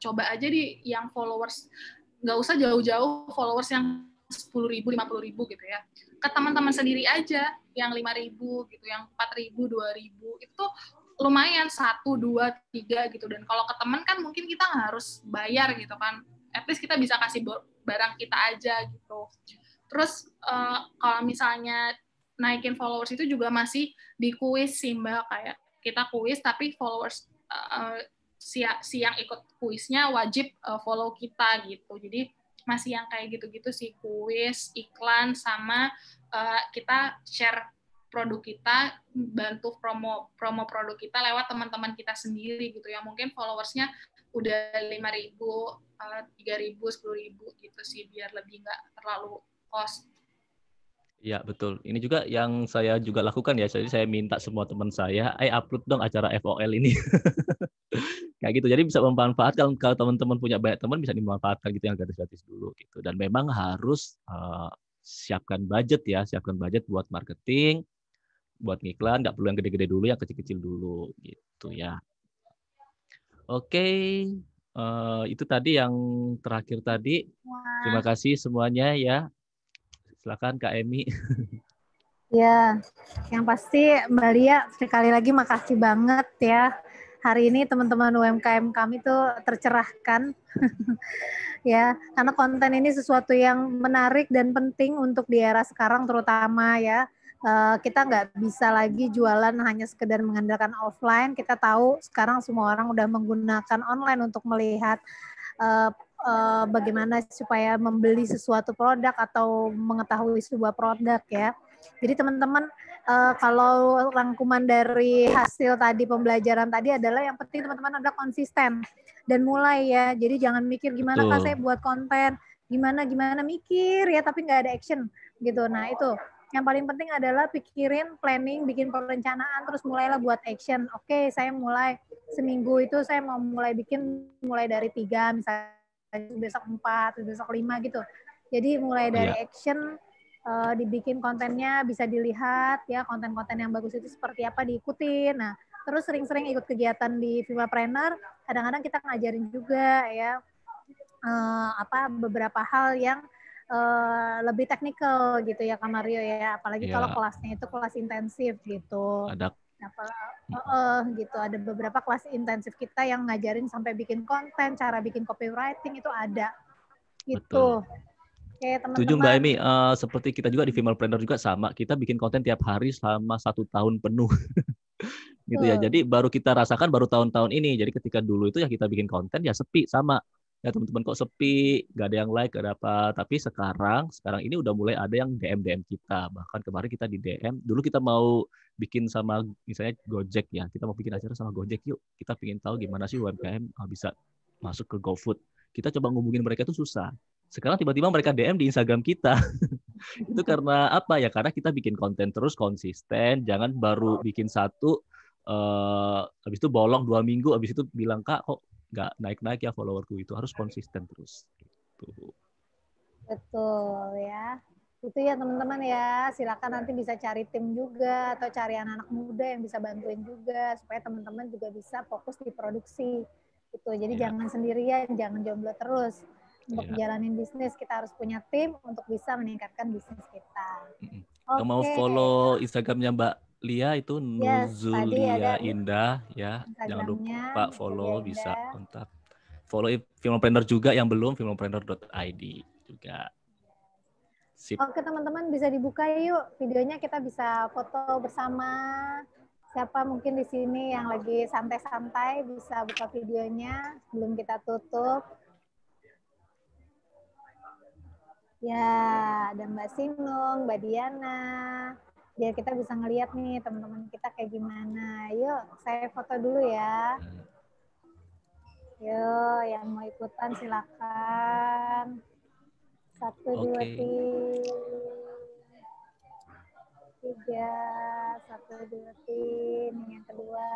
coba aja di yang followers, nggak usah jauh-jauh followers yang 10.000, 50.000 gitu ya. Ke teman-teman sendiri aja yang 5.000 gitu, yang 4.000, 2.000 itu lumayan 1, 2, 3 gitu. Dan kalau ke teman kan mungkin kita harus bayar gitu kan. At least kita bisa kasih barang kita aja gitu. Terus kalau misalnya naikin followers itu juga masih di kuis sih Mbak, kayak kita kuis tapi followers si yang ikut kuisnya wajib follow kita gitu. Jadi masih yang kayak gitu-gitu sih, kuis, iklan, sama kita share produk kita, bantu promo produk kita lewat teman-teman kita sendiri gitu ya. Mungkin followersnya udah 5.000, 3.000, 10.000 gitu sih, biar lebih nggak terlalu cost. Iya, betul. Ini juga yang saya juga lakukan ya. Jadi saya minta semua teman saya, upload dong acara FOL ini. Kayak gitu. Jadi bisa memanfaatkan kalau teman-teman punya banyak teman bisa dimanfaatkan gitu yang gratis-gratis dulu gitu. Dan memang harus siapkan budget ya, siapkan budget buat marketing, buat ngiklan, nggak perlu yang gede-gede dulu, yang kecil-kecil dulu gitu ya. Oke, itu tadi yang terakhir tadi. Terima kasih semuanya ya. Silakan Kak Emi. Ya, yang pasti Mbak Lia sekali lagi makasih banget ya. Hari ini teman-teman UMKM kami tuh tercerahkan. Ya, karena konten ini sesuatu yang menarik dan penting untuk di era sekarang terutama ya. Kita nggak bisa lagi jualan hanya sekedar mengandalkan offline. Kita tahu sekarang semua orang udah menggunakan online untuk melihat bagaimana supaya membeli sesuatu produk atau mengetahui sebuah produk ya. Jadi teman-teman kalau rangkuman dari hasil tadi pembelajaran tadi adalah yang penting teman-teman adalah konsisten dan mulai ya. Jadi jangan mikir gimana Kak saya buat konten, gimana mikir ya tapi nggak ada action gitu. Nah itu yang paling penting adalah pikirin, planning, bikin perencanaan, terus mulailah buat action. Oke, saya mulai seminggu itu saya mau mulai mulai dari 3 misalnya, besok 4, besok 5 gitu. Jadi mulai dari action, dibikin kontennya bisa dilihat ya, konten-konten yang bagus itu seperti apa diikutin. Nah, terus sering-sering ikut kegiatan di Vivapreneur, kadang-kadang kita ngajarin juga ya beberapa hal yang lebih teknikal gitu ya Kak Mario ya, apalagi kalau kelasnya itu kelas intensif gitu. Gitu ada beberapa kelas intensif kita yang ngajarin sampai bikin konten, cara bikin copywriting itu ada gitu. Oke, teman-teman. Setuju Mbak Emi, seperti kita juga di Female juga sama, kita bikin konten tiap hari selama 1 tahun penuh. Gitu ya. Jadi baru kita rasakan baru tahun-tahun ini. Jadi ketika dulu itu ya kita bikin konten ya sepi sama. Ya teman-teman kok sepi, nggak ada yang like, nggak ada apa. Tapi sekarang ini udah mulai ada yang DM kita. Bahkan kemarin kita di DM, dulu kita mau bikin sama misalnya Gojek ya. Kita mau bikin acara sama Gojek yuk. Kita pengen tahu gimana sih UMKM bisa masuk ke GoFood. Kita coba ngubungin mereka itu susah. Sekarang tiba-tiba mereka DM di Instagram kita. Itu karena apa ya? Karena kita bikin konten terus konsisten. Jangan baru bikin satu, habis itu bolong 2 minggu, habis itu bilang Kak kok nggak naik-naik ya followerku. Itu harus konsisten terus. Gitu. Betul ya. Itu ya teman-teman ya, silakan nanti bisa cari tim juga atau cari anak-anak muda yang bisa bantuin juga supaya teman-teman juga bisa fokus di produksi. Gitu. Jadi Ya. jangan sendirian, jangan jomblo terus. Untuk Ya. jalanin bisnis kita harus punya tim untuk bisa meningkatkan bisnis kita. Yang mau Oke. follow Instagramnya Mbak Lia itu Yes, tadi ada Nuzulia Indah ya. Jangan Instagramnya lupa follow, Nuzulia bisa Indah. kontak. Follow Filmpreneur juga yang belum, filmpreneur.id juga. Sip. Oke teman-teman, bisa dibuka yuk videonya, kita bisa foto bersama. Siapa mungkin di sini yang lagi santai-santai bisa buka videonya sebelum kita tutup. Ya, ada Mbak Sinung, Mbak Diana. Biar kita bisa ngeliat nih teman-teman kita kayak gimana. Yuk, saya foto dulu ya. Yuk, yang mau ikutan silakan. 1, 2, 3, 1, 2, 3, yang kedua.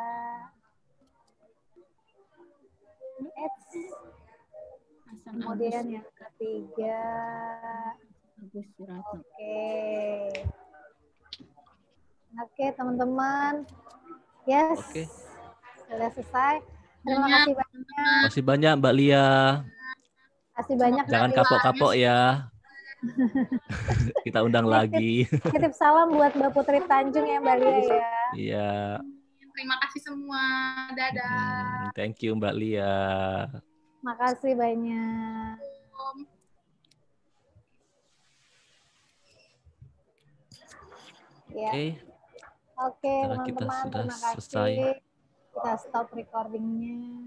Kemudian yang ketiga. Oke, teman-teman. Yes. Oke. Sudah selesai. Terima kasih banyak. Terima kasih banyak Mbak Lia. Terima kasih banyak. Jangan kapok-kapok ya. Kita undang lagi. Titip salam buat Mbak Putri Tanjung ya Mbak Lia ya. Iya. Terima kasih semua. Dadah. Thank you Mbak Lia. Makasih banyak. Ya. Oke, Kita teman-teman, sudah terima kasih. selesai. Kita stop recordingnya.